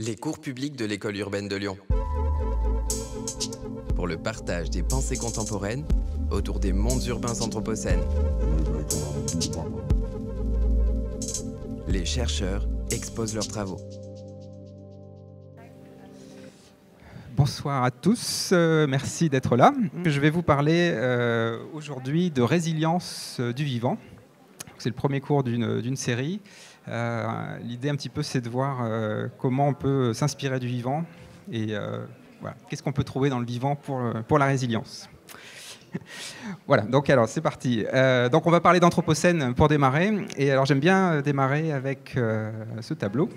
Les cours publics de l'école urbaine de Lyon. Pour le partage des pensées contemporaines autour des mondes urbains anthropocènes. Les chercheurs exposent leurs travaux. Bonsoir à tous, merci d'être là. Je vais vous parler aujourd'hui de résilience du vivant. C'est le premier cours d'une série. L'idée un petit peu, c'est de voir comment on peut s'inspirer du vivant et voilà, qu'est-ce qu'on peut trouver dans le vivant pour la résilience. Voilà, donc alors c'est parti. Donc on va parler d'anthropocène pour démarrer. Et alors j'aime bien démarrer avec ce tableau.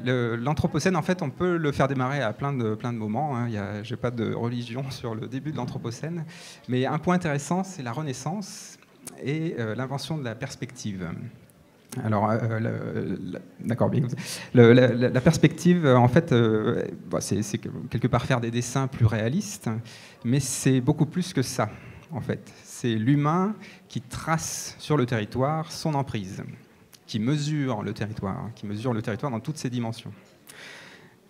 L'anthropocène, en fait, on peut le faire démarrer à plein de moments. Hein. Je n'ai pas de religion sur le début de l'anthropocène. Mais un point intéressant, c'est la Renaissance et l'invention de la perspective. Alors, d'accord, bien. La perspective, en fait, c'est quelque part faire des dessins plus réalistes, mais c'est beaucoup plus que ça, en fait. C'est l'humain qui trace sur le territoire son emprise, qui mesure le territoire dans toutes ses dimensions.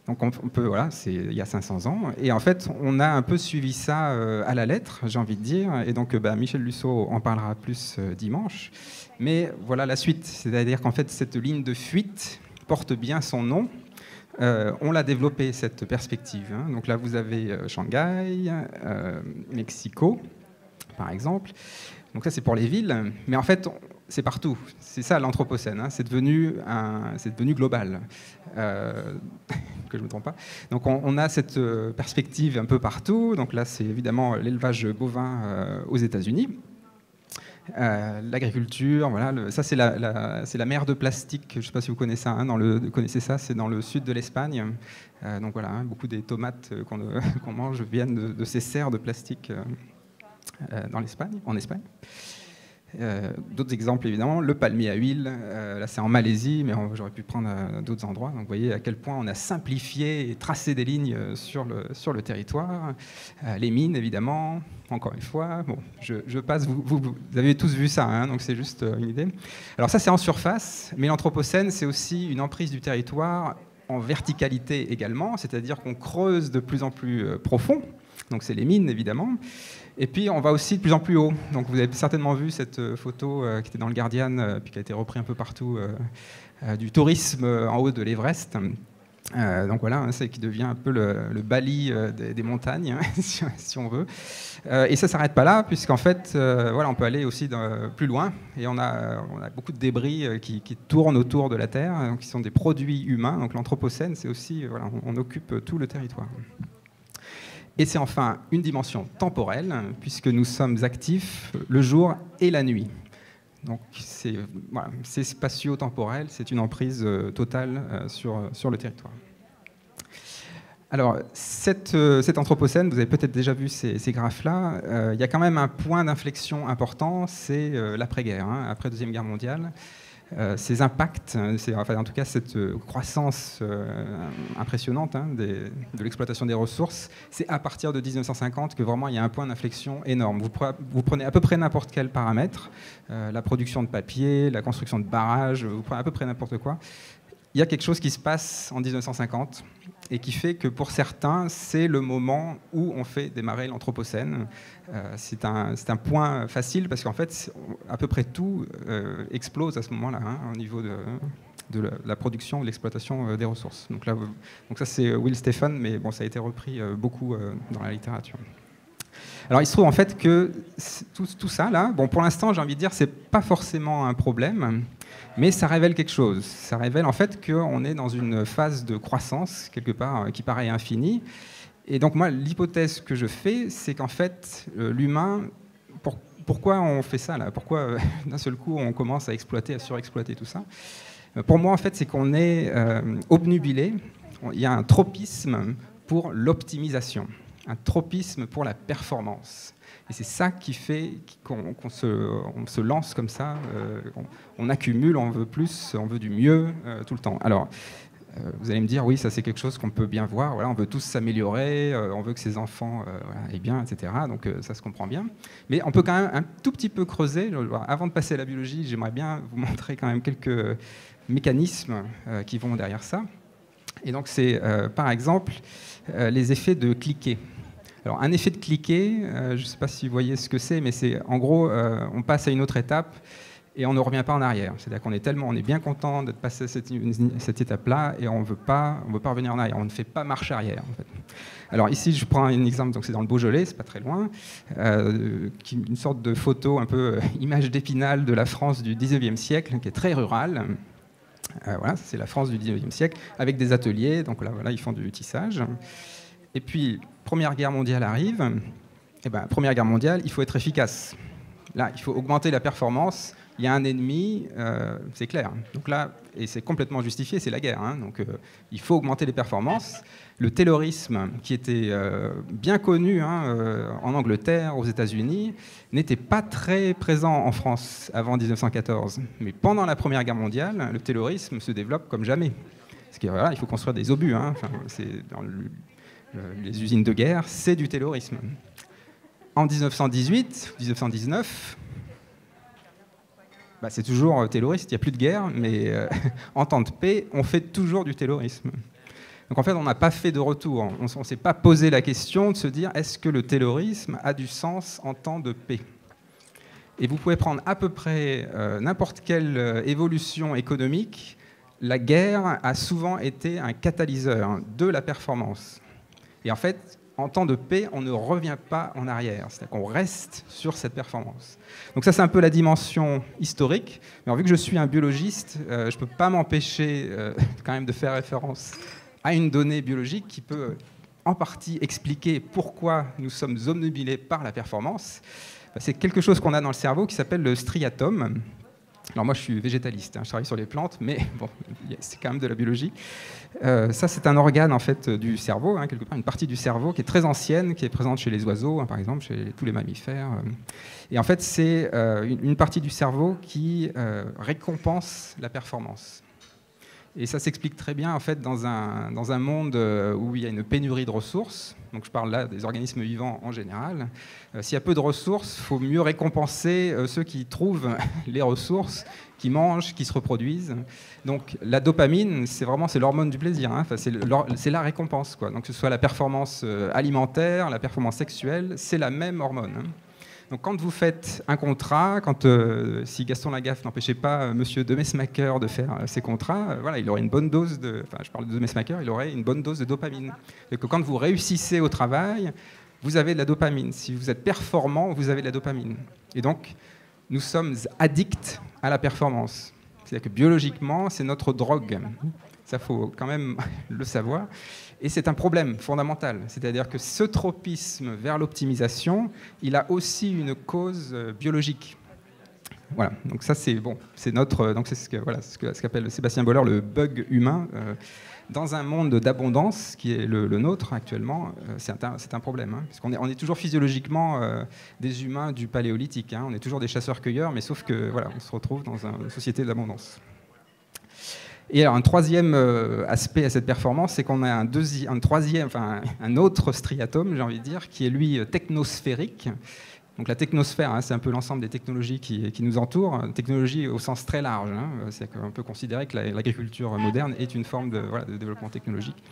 Donc on peut, voilà, c'est il y a 500 ans, et en fait on a un peu suivi ça à la lettre, j'ai envie de dire, et donc Michel Lusseau en parlera plus dimanche. Mais voilà la suite, c'est-à-dire qu'en fait cette ligne de fuite porte bien son nom. On l'a développée cette perspective. Hein. Donc là vous avez Shanghai, Mexico, par exemple. Donc ça c'est pour les villes, mais en fait c'est partout. C'est ça l'anthropocène. Hein. C'est devenu global. Que je ne me trompe pas. Donc on a cette perspective un peu partout. Donc là c'est évidemment l'élevage bovin aux États-Unis. L'agriculture, voilà, ça c'est la mer de plastique. Je ne sais pas si vous connaissez ça. Hein, connaissez ça, c'est dans le sud de l'Espagne. Donc voilà, hein, beaucoup des tomates qu'on mange viennent de ces serres de plastique en Espagne. D'autres exemples évidemment, le palmier à huile, là c'est en Malaisie, mais j'aurais pu prendre d'autres endroits. Donc vous voyez à quel point on a simplifié et tracé des lignes sur le territoire. Les mines évidemment, encore une fois. Bon, je passe, vous avez tous vu ça, hein, donc c'est juste une idée. Alors ça c'est en surface, mais l'anthropocène c'est aussi une emprise du territoire en verticalité également, c'est-à-dire qu'on creuse de plus en plus profond. Donc c'est les mines évidemment. Et puis on va aussi de plus en plus haut. Donc vous avez certainement vu cette photo qui était dans le Guardian, puis qui a été reprise un peu partout, du tourisme en haut de l'Everest. Donc voilà, hein, c'est qui devient un peu le Bali des montagnes, hein, si on veut. Et ça ne s'arrête pas là, puisqu'en fait, voilà, on peut aller aussi plus loin. Et on a beaucoup de débris qui tournent autour de la Terre, donc, qui sont des produits humains. Donc l'anthropocène, c'est aussi, voilà, on occupe tout le territoire. Et c'est enfin une dimension temporelle, puisque nous sommes actifs le jour et la nuit. Donc c'est spatio-temporel, c'est une emprise totale sur le territoire. Alors, cet anthropocène, vous avez peut-être déjà vu ces graphes-là, il y a quand même un point d'inflexion important, c'est l'après-guerre, hein, après la Deuxième Guerre mondiale. Ces impacts, enfin, en tout cas cette croissance impressionnante hein, de l'exploitation des ressources, c'est à partir de 1950 que vraiment il y a un point d'inflexion énorme. Vous prenez à peu près n'importe quel paramètre, la production de papier, la construction de barrages, vous prenez à peu près n'importe quoi. Il y a quelque chose qui se passe en 1950 et qui fait que pour certains, c'est le moment où on fait démarrer l'anthropocène. C'est un point facile parce qu'en fait, à peu près tout explose à ce moment-là, hein, au niveau de la production, de l'exploitation des ressources. Donc ça, c'est Will Stephen, mais bon, ça a été repris beaucoup dans la littérature. Alors il se trouve en fait que tout ça, là, bon, pour l'instant, j'ai envie de dire, c'est pas forcément un problème. Mais ça révèle quelque chose. Ça révèle en fait qu'on est dans une phase de croissance, quelque part, qui paraît infinie. Et donc moi, l'hypothèse que je fais, c'est qu'en fait, l'humain, pourquoi on fait ça là? Pourquoi d'un seul coup on commence à exploiter, à surexploiter tout ça? Pour moi, en fait, c'est qu'on est obnubilé. Il y a un tropisme pour l'optimisation, un tropisme pour la performance. Et c'est ça qui fait qu'on se lance comme ça, on accumule, on veut plus, on veut du mieux tout le temps. Alors, vous allez me dire, oui, ça c'est quelque chose qu'on peut bien voir, voilà, on veut tous s'améliorer, on veut que ses enfants aillent bien, etc. Donc ça se comprend bien. Mais on peut quand même un tout petit peu creuser. Avant de passer à la biologie, j'aimerais bien vous montrer quand même quelques mécanismes qui vont derrière ça. Et donc c'est par exemple les effets de cliquet. Alors un effet de cliquet, je ne sais pas si vous voyez ce que c'est, mais c'est en gros on passe à une autre étape et on ne revient pas en arrière. C'est-à-dire on est bien content de passer cette étape-là et on ne veut pas revenir en arrière. On ne fait pas marche arrière. En fait. Alors ici, je prends un exemple. Donc c'est dans le Beaujolais, c'est pas très loin, une sorte de photo un peu image d'Épinal de la France du 19e siècle, qui est très rurale. Voilà, c'est la France du 19e siècle, avec des ateliers. Donc là, voilà, ils font du tissage. Et puis, Première Guerre mondiale arrive. Et ben, Première Guerre mondiale, il faut être efficace. Là, il faut augmenter la performance. Il y a un ennemi, c'est clair. Donc là, et c'est complètement justifié, c'est la guerre. Hein, donc il faut augmenter les performances. Le taylorisme, qui était bien connu en Angleterre, aux États-Unis, n'était pas très présent en France avant 1914. Mais pendant la Première Guerre mondiale, le taylorisme se développe comme jamais. Parce qu'il voilà, il faut construire des obus. Hein. Enfin, c'est dans les usines de guerre, c'est du taylorisme. En 1918, 1919, c'est toujours tayloriste, il n'y a plus de guerre, mais en temps de paix, on fait toujours du taylorisme. Donc en fait, on n'a pas fait de retour. On ne s'est pas posé la question de se dire est-ce que le taylorisme a du sens en temps de paix? Et vous pouvez prendre à peu près n'importe quelle évolution économique. La guerre a souvent été un catalyseur de la performance. Et en fait, en temps de paix, on ne revient pas en arrière. C'est-à-dire qu'on reste sur cette performance. Donc ça, c'est un peu la dimension historique. Mais vu que je suis un biologiste, je ne peux pas m'empêcher quand même de faire référence à une donnée biologique qui peut en partie expliquer pourquoi nous sommes obnubilés par la performance. C'est quelque chose qu'on a dans le cerveau qui s'appelle le striatum. Alors moi, je suis végétaliste, je travaille sur les plantes, mais bon, c'est quand même de la biologie. Ça, c'est un organe en fait du cerveau, quelque part, une partie du cerveau qui est très ancienne, qui est présente chez les oiseaux, par exemple, chez tous les mammifères. Et en fait, c'est une partie du cerveau qui récompense la performance. Et ça s'explique très bien en fait dans un monde où il y a une pénurie de ressources. Donc je parle là des organismes vivants en général. S'il y a peu de ressources, il faut mieux récompenser ceux qui trouvent les ressources, qui mangent, qui se reproduisent. Donc la dopamine, c'est l'hormone du plaisir. Enfin, c'est la récompense, quoi. Donc que ce soit la performance alimentaire, la performance sexuelle, c'est la même hormone. Donc quand vous faites un contrat, si Gaston Lagaffe n'empêchait pas Monsieur Demesmaeker de faire ses contrats, voilà, il aurait une bonne dose je parle de Demesmaeker, il aurait une bonne dose de dopamine. Et que quand vous réussissez au travail, vous avez de la dopamine. Si vous êtes performant, vous avez de la dopamine. Et donc, nous sommes addicts à la performance. C'est-à-dire que biologiquement, c'est notre drogue. Ça, faut quand même le savoir. Et c'est un problème fondamental. C'est-à-dire que ce tropisme vers l'optimisation, il a aussi une cause biologique. Voilà. Donc ça, c'est notre. Donc c'est ce qu'appelle Sébastien Boller le bug humain. Dans un monde d'abondance qui est le nôtre actuellement, c'est un problème. Parce qu'on est toujours physiologiquement des humains du paléolithique. On est toujours des chasseurs-cueilleurs, mais sauf que on se retrouve dans une société d'abondance. Et alors, un troisième aspect à cette performance, c'est qu'on a un autre striatum, j'ai envie de dire, qui est lui technosphérique. Donc la technosphère, c'est un peu l'ensemble des technologies qui nous entourent, technologie au sens très large. C'est qu'on peut considérer que l'agriculture moderne est une forme de développement technologique.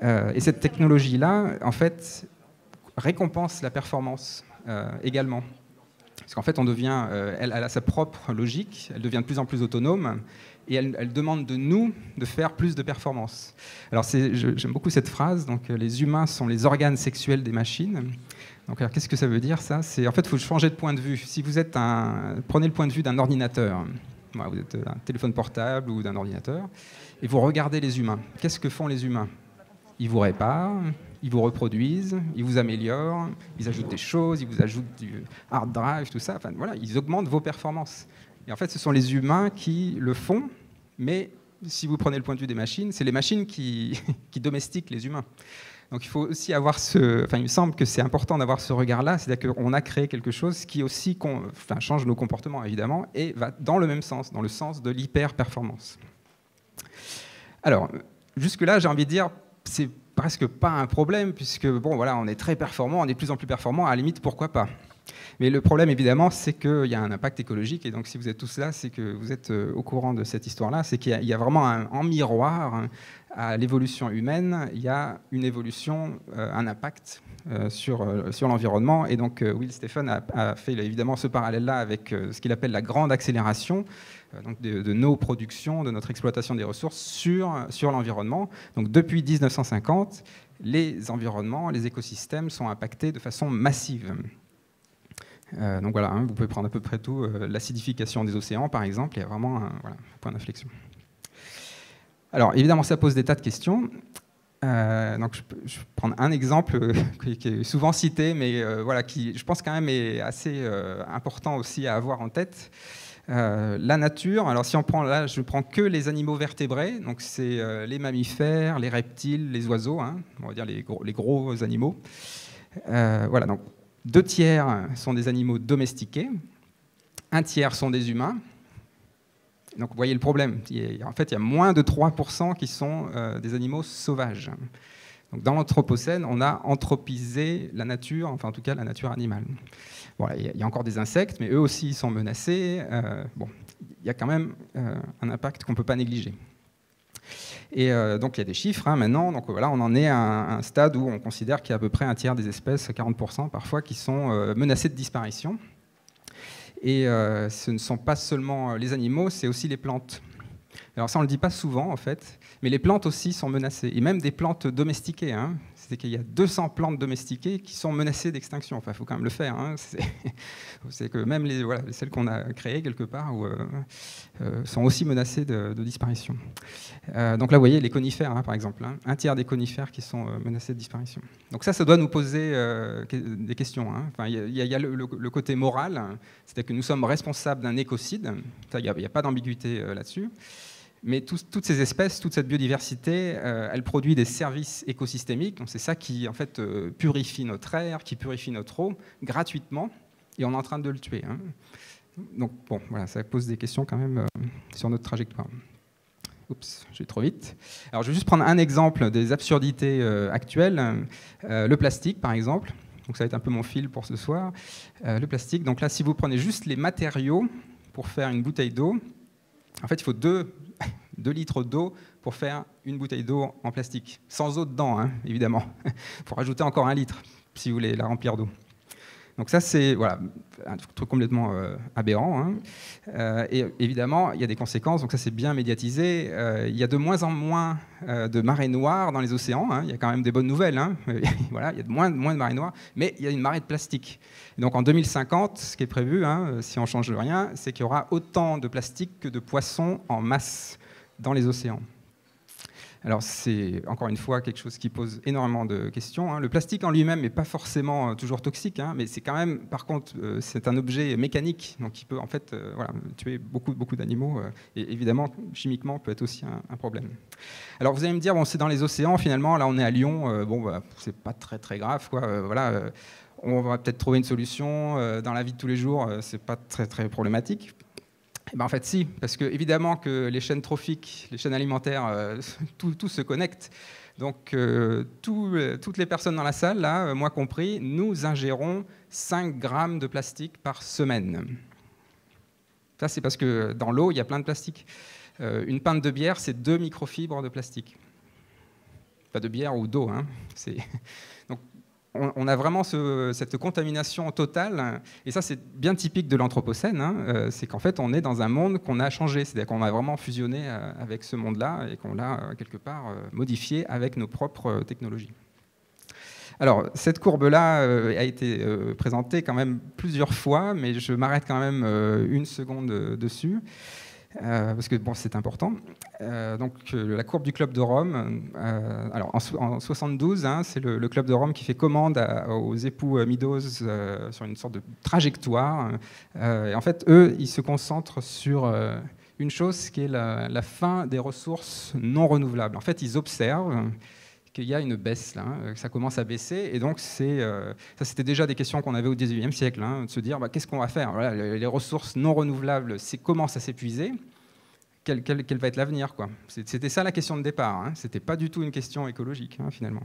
Et cette technologie-là, en fait, récompense la performance également. Parce qu'en fait, elle a sa propre logique, elle devient de plus en plus autonome, et elle demande de nous de faire plus de performance. Alors j'aime beaucoup cette phrase, donc les humains sont les organes sexuels des machines. Donc alors, qu'est-ce que ça veut dire ça? En fait, il faut changer de point de vue. Si vous prenez le point de vue d'un ordinateur, vous êtes un téléphone portable ou d'un ordinateur, et vous regardez les humains. Qu'est-ce que font les humains? Ils vous réparent, ils vous reproduisent, ils vous améliorent, ils ajoutent des choses, ils vous ajoutent du hard drive, tout ça. Enfin, voilà, ils augmentent vos performances. Et en fait, ce sont les humains qui le font, mais si vous prenez le point de vue des machines, c'est les machines qui domestiquent les humains. Donc il faut aussi avoir il me semble que c'est important d'avoir ce regard-là, c'est-à-dire qu'on a créé quelque chose qui aussi change nos comportements, évidemment, et va dans le même sens, dans le sens de l'hyper-performance. Alors, jusque-là, j'ai envie de dire, c'est presque pas un problème, puisque on est très performant, on est de plus en plus performant, à la limite, pourquoi pas? Mais le problème, évidemment, c'est qu'il y a un impact écologique. Et donc, si vous êtes tous là, c'est que vous êtes au courant de cette histoire-là. C'est qu'il y a vraiment en miroir à l'évolution humaine, il y a une évolution, un impact sur l'environnement. Et donc, Will Stephen a fait évidemment ce parallèle-là avec ce qu'il appelle la grande accélération donc de nos productions, de notre exploitation des ressources sur l'environnement. Donc, depuis 1950, les environnements, les écosystèmes sont impactés de façon massive. Donc voilà, vous pouvez prendre à peu près tout. L'acidification des océans, par exemple, il y a vraiment un point d'inflexion. Alors, évidemment, ça pose des tas de questions. Donc, je vais prendre un exemple qui est souvent cité, mais voilà, qui, je pense, quand même est assez important aussi à avoir en tête. La nature, alors si on prend là, je ne prends que les animaux vertébrés, donc c'est les mammifères, les reptiles, les oiseaux, hein, on va dire les gros animaux. Voilà, donc 2 tiers sont des animaux domestiqués, 1 tiers sont des humains. Donc vous voyez le problème. En fait, il y a moins de 3% qui sont des animaux sauvages. Donc, dans l'Anthropocène, on a anthropisé la nature, enfin en tout cas la nature animale. Voilà, il y a encore des insectes, mais eux aussi sont menacés. Bon, il y a quand même un impact qu'on ne peut pas négliger. Et donc il y a des chiffres maintenant. Donc voilà, on en est à un stade où on considère qu'il y a à peu près 1 tiers des espèces, 40% parfois, qui sont menacées de disparition. Et ce ne sont pas seulement les animaux, c'est aussi les plantes. Alors ça, on ne le dit pas souvent, en fait, mais les plantes aussi sont menacées, et même des plantes domestiquées. Hein. C'est qu'il y a 200 plantes domestiquées qui sont menacées d'extinction. Enfin, il faut quand même le faire. Hein. C'est que même celles qu'on a créées quelque part sont aussi menacées de disparition. Donc là, vous voyez les conifères, hein, par exemple. Hein. 1 tiers des conifères qui sont menacés de disparition. Donc ça doit nous poser des questions. Hein. Enfin, il y a le côté moral, c'est-à-dire que nous sommes responsables d'un écocide. Il n'y a pas d'ambiguïté là-dessus. Mais toutes ces espèces, toute cette biodiversité, elle produit des services écosystémiques. Donc c'est ça qui, en fait, purifie notre air, qui purifie notre eau, gratuitement, et on est en train de le tuer. Hein. Donc bon, voilà, ça pose des questions quand même sur notre trajectoire. Oups, je vais trop vite. Alors je vais juste prendre un exemple des absurdités actuelles. Le plastique, par exemple. Donc ça va être un peu mon fil pour ce soir. Le plastique. Donc là, si vous prenez juste les matériaux pour faire une bouteille d'eau, en fait, il faut 2 litres d'eau pour faire une bouteille d'eau en plastique, sans eau dedans, hein, évidemment. Il faut rajouter encore 1 litre si vous voulez la remplir d'eau. Donc ça, c'est voilà, un truc complètement aberrant. Hein. Et évidemment, il y a des conséquences, donc ça c'est bien médiatisé. Il y a de moins en moins de marées noires dans les océans. Hein. Il y a quand même des bonnes nouvelles. Hein. Voilà, il y a moins de marées noires, mais il y a une marée de plastique. Et donc en 2050, ce qui est prévu, hein, si on ne change rien, c'est qu'il y aura autant de plastique que de poissons en masse dans les océans. Alors c'est encore une fois quelque chose qui pose énormément de questions. Hein. Le plastique en lui-même n'est pas forcément toujours toxique, hein, mais c'est quand même, par contre, c'est un objet mécanique, donc qui peut en fait voilà, tuer beaucoup d'animaux, et évidemment, chimiquement, peut être aussi un problème. Alors vous allez me dire, bon, c'est dans les océans, finalement, là on est à Lyon, bon, bah, c'est pas très grave, quoi, voilà, on va peut-être trouver une solution, dans la vie de tous les jours, c'est pas très problématique. Eh ben en fait, si, parce que évidemment que les chaînes trophiques, les chaînes alimentaires, tout se connecte. Donc, toutes les personnes dans la salle, là, moi compris, nous ingérons 5 grammes de plastique par semaine. Ça, c'est parce que dans l'eau, il y a plein de plastique. Une pinte de bière, c'est 2 microfibres de plastique. Pas de bière ou d'eau, hein. Donc, on a vraiment cette contamination totale, et ça c'est bien typique de l'Anthropocène, hein, c'est qu'en fait on est dans un monde qu'on a changé, c'est-à-dire qu'on a vraiment fusionné avec ce monde-là et qu'on l'a quelque part modifié avec nos propres technologies. Alors cette courbe-là a été présentée quand même plusieurs fois, mais je m'arrête quand même 1 seconde dessus. Parce que bon, c'est important. Donc la courbe du Club de Rome, alors en 72, hein, c'est le Club de Rome qui fait commande aux époux Meadows sur une sorte de trajectoire. Et en fait, eux, ils se concentrent sur une chose qui est la fin des ressources non renouvelables. En fait, ils observent qu'il y a une baisse, là, que ça commence à baisser. Et donc, ça, c'était déjà des questions qu'on avait au XIXe siècle, hein, de se dire, qu'est-ce qu'on va faire? Voilà, les ressources non renouvelables commencent à s'épuiser. Quel va être l'avenir, quoi? C'était ça la question de départ. Hein. Ce n'était pas du tout une question écologique, hein, finalement.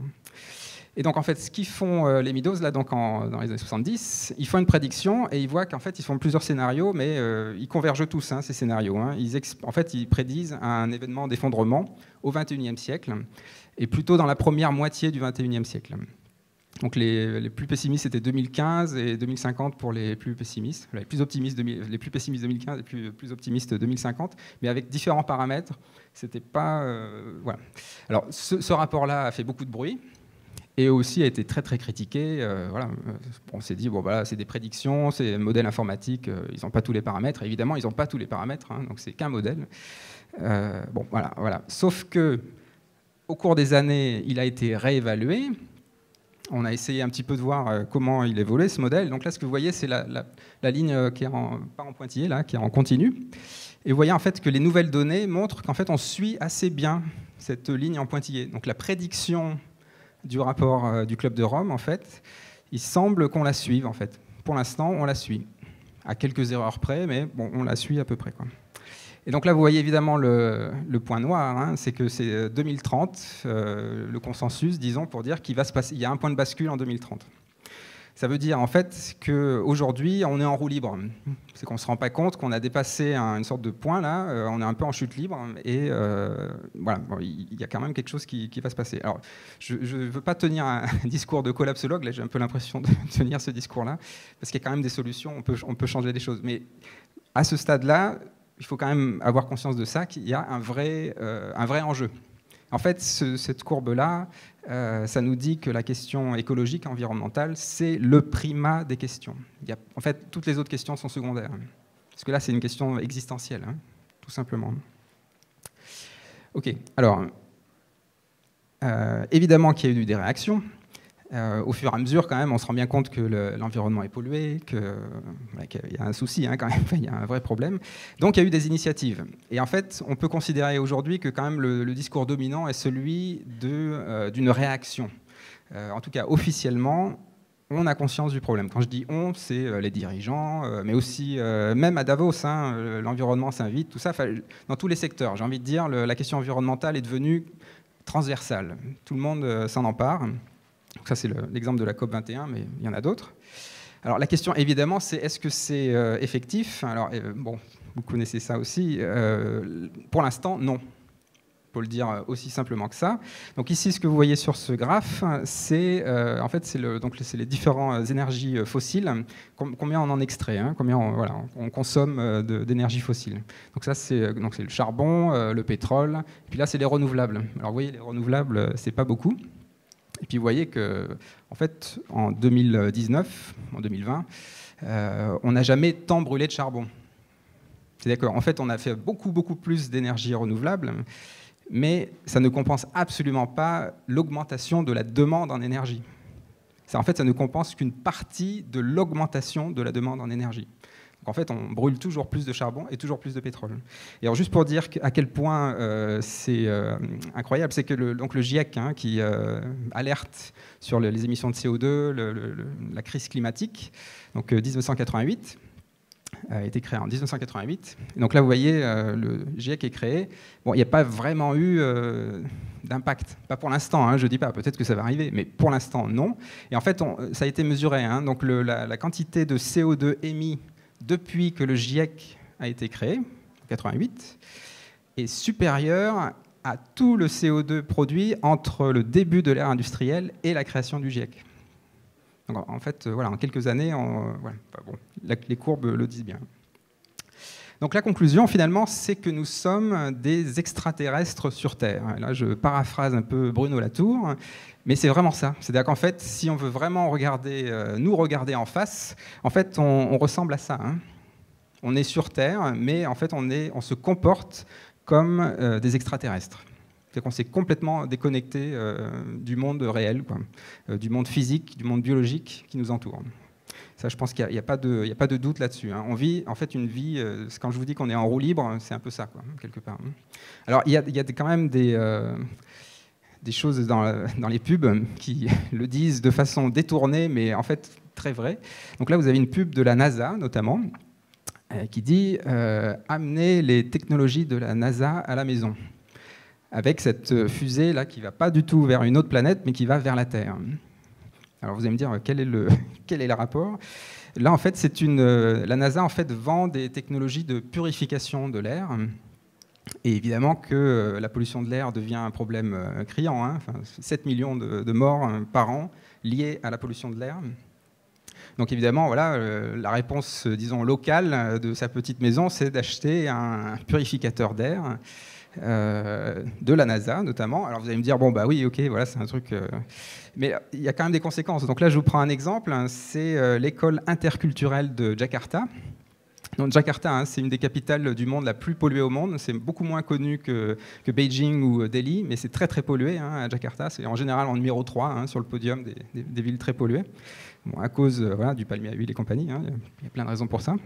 Et donc, en fait, ce qu'ils font les Meadows, là, donc dans les années 70, ils font une prédiction et ils voient qu'en fait, ils font plusieurs scénarios, mais ils convergent tous, hein, ces scénarios. Hein. En fait, ils prédisent un événement d'effondrement au XXIe siècle, et plutôt dans la première moitié du XXIe siècle. Donc, les plus pessimistes, c'était 2015 et 2050 pour les plus pessimistes. Les plus optimistes, les plus pessimistes 2015 et les plus optimistes 2050, mais avec différents paramètres. C'était pas... voilà. Alors, ce rapport-là a fait beaucoup de bruit. Et aussi a été très très critiqué. Voilà. On s'est dit, bon, voilà, c'est des prédictions, c'est un modèle informatique, ils n'ont pas tous les paramètres. Évidemment, ils n'ont pas tous les paramètres, hein, donc c'est qu'un modèle. Bon, voilà. Sauf que, au cours des années, il a été réévalué. On a essayé un petit peu de voir comment il évoluait, ce modèle. Donc là, ce que vous voyez, c'est la ligne qui est pas en pointillé, là, qui est en continu. Et vous voyez en fait que les nouvelles données montrent qu'en fait, on suit assez bien cette ligne en pointillé. Donc la prédiction du rapport du Club de Rome, en fait, il semble qu'on la suive, en fait. Pour l'instant, on la suit, à quelques erreurs près, mais bon, on la suit à peu près, quoi. Et donc là, vous voyez évidemment le point noir, hein, c'est que c'est 2030, le consensus, disons, pour dire qu'il va se passer, il y a un point de bascule en 2030. Ça veut dire en fait qu'aujourd'hui, on est en roue libre. C'est qu'on ne se rend pas compte qu'on a dépassé une sorte de point là, on est un peu en chute libre, et voilà, bon, il y a quand même quelque chose qui va se passer. Alors, je ne veux pas tenir un discours de collapsologue, là j'ai un peu l'impression de tenir ce discours-là, parce qu'il y a quand même des solutions, on peut changer des choses. Mais à ce stade-là, il faut quand même avoir conscience de ça, qu'il y a un vrai enjeu. En fait, cette courbe-là, ça nous dit que la question écologique, environnementale, c'est le primat des questions. En fait, toutes les autres questions sont secondaires. Parce que là, c'est une question existentielle, hein, tout simplement. OK, alors, évidemment qu'il y a eu des réactions. Au fur et à mesure, quand même, on se rend bien compte que l'environnement est pollué, qu'il y a un souci, hein, quand même, il y a un vrai problème. Donc, il y a eu des initiatives. Et en fait, on peut considérer aujourd'hui que quand même le discours dominant est celui d'une réaction. En tout cas, officiellement, on a conscience du problème. Quand je dis on, c'est les dirigeants, mais aussi, même à Davos, hein, l'environnement s'invite, tout ça, dans tous les secteurs. J'ai envie de dire, la question environnementale est devenue transversale. Tout le monde s'en empare. Donc ça, c'est l'exemple de la COP21, mais il y en a d'autres. Alors la question, évidemment, c'est est-ce que c'est effectif? Alors, bon, vous connaissez ça aussi. Pour l'instant, non. Il faut le dire aussi simplement que ça. Donc ici, ce que vous voyez sur ce graphe, c'est en fait, c'est les différentes énergies fossiles, combien on en extrait, hein, combien on consomme d'énergie fossile. Donc ça, c'est le charbon, le pétrole, et puis là, c'est les renouvelables. Alors vous voyez, les renouvelables, c'est pas beaucoup. Et puis vous voyez que, en fait, en 2019, en 2020, on n'a jamais tant brûlé de charbon. C'est-à-dire qu'en fait, on a fait beaucoup plus d'énergie renouvelable, mais ça ne compense absolument pas l'augmentation de la demande en énergie. En fait, ça ne compense qu'une partie de l'augmentation de la demande en énergie. Donc, en fait, on brûle toujours plus de charbon et toujours plus de pétrole. Et alors, juste pour dire à quel point c'est incroyable, c'est que le GIEC, hein, qui alerte sur les émissions de CO2, la crise climatique, donc 1988, a été créé en 1988. Et donc là, vous voyez, le GIEC est créé. Bon, il n'y a pas vraiment eu d'impact. Pas pour l'instant, hein, je ne dis pas, peut-être que ça va arriver, mais pour l'instant, non. Et en fait, ça a été mesuré. Hein, donc la quantité de CO2 émis depuis que le GIEC a été créé, en 88, est supérieur à tout le CO2 produit entre le début de l'ère industrielle et la création du GIEC. Donc, en fait, voilà, en quelques années, les courbes le disent bien. Donc la conclusion, finalement, c'est que nous sommes des extraterrestres sur Terre. Et là, je paraphrase un peu Bruno Latour, mais c'est vraiment ça. C'est-à-dire qu'en fait, si on veut vraiment nous regarder en face, en fait, on ressemble à ça. Hein. On est sur Terre, mais en fait, on se comporte comme des extraterrestres. C'est-à-dire qu'on s'est complètement déconnecté du monde réel, quoi, du monde physique, du monde biologique qui nous entoure. Ça, je pense qu'il n'y a pas de doute là-dessus. Hein. On vit en fait une vie, quand je vous dis qu'on est en roue libre, c'est un peu ça, quoi, quelque part. Alors, il y a quand même des choses dans les pubs qui le disent de façon détournée, mais en fait très vraie. Donc là, vous avez une pub de la NASA, notamment, qui dit « Amenez les technologies de la NASA à la maison ». avec cette fusée là qui ne va pas du tout vers une autre planète, mais qui va vers la Terre. Alors vous allez me dire, quel est le rapport? Là, en fait, la NASA en fait, vend des technologies de purification de l'air. Et évidemment que la pollution de l'air devient un problème criant. Hein. Enfin, 7 millions de morts par an liés à la pollution de l'air. Donc évidemment, voilà, la réponse, disons, locale de sa petite maison, c'est d'acheter un purificateur d'air de la NASA, notamment. Alors vous allez me dire, bon, bah oui, ok, voilà, c'est un truc... Mais il y a quand même des conséquences. Donc là, je vous prends un exemple. Hein, c'est l'école interculturelle de Jakarta. Donc, Jakarta, hein, c'est une des capitales du monde la plus polluée au monde. C'est beaucoup moins connu que Beijing ou Delhi, mais c'est très très pollué à Jakarta. C'est en général en numéro 3 sur le podium des villes très polluées, à cause du palmier à huile et compagnie. Il y a plein de raisons pour ça.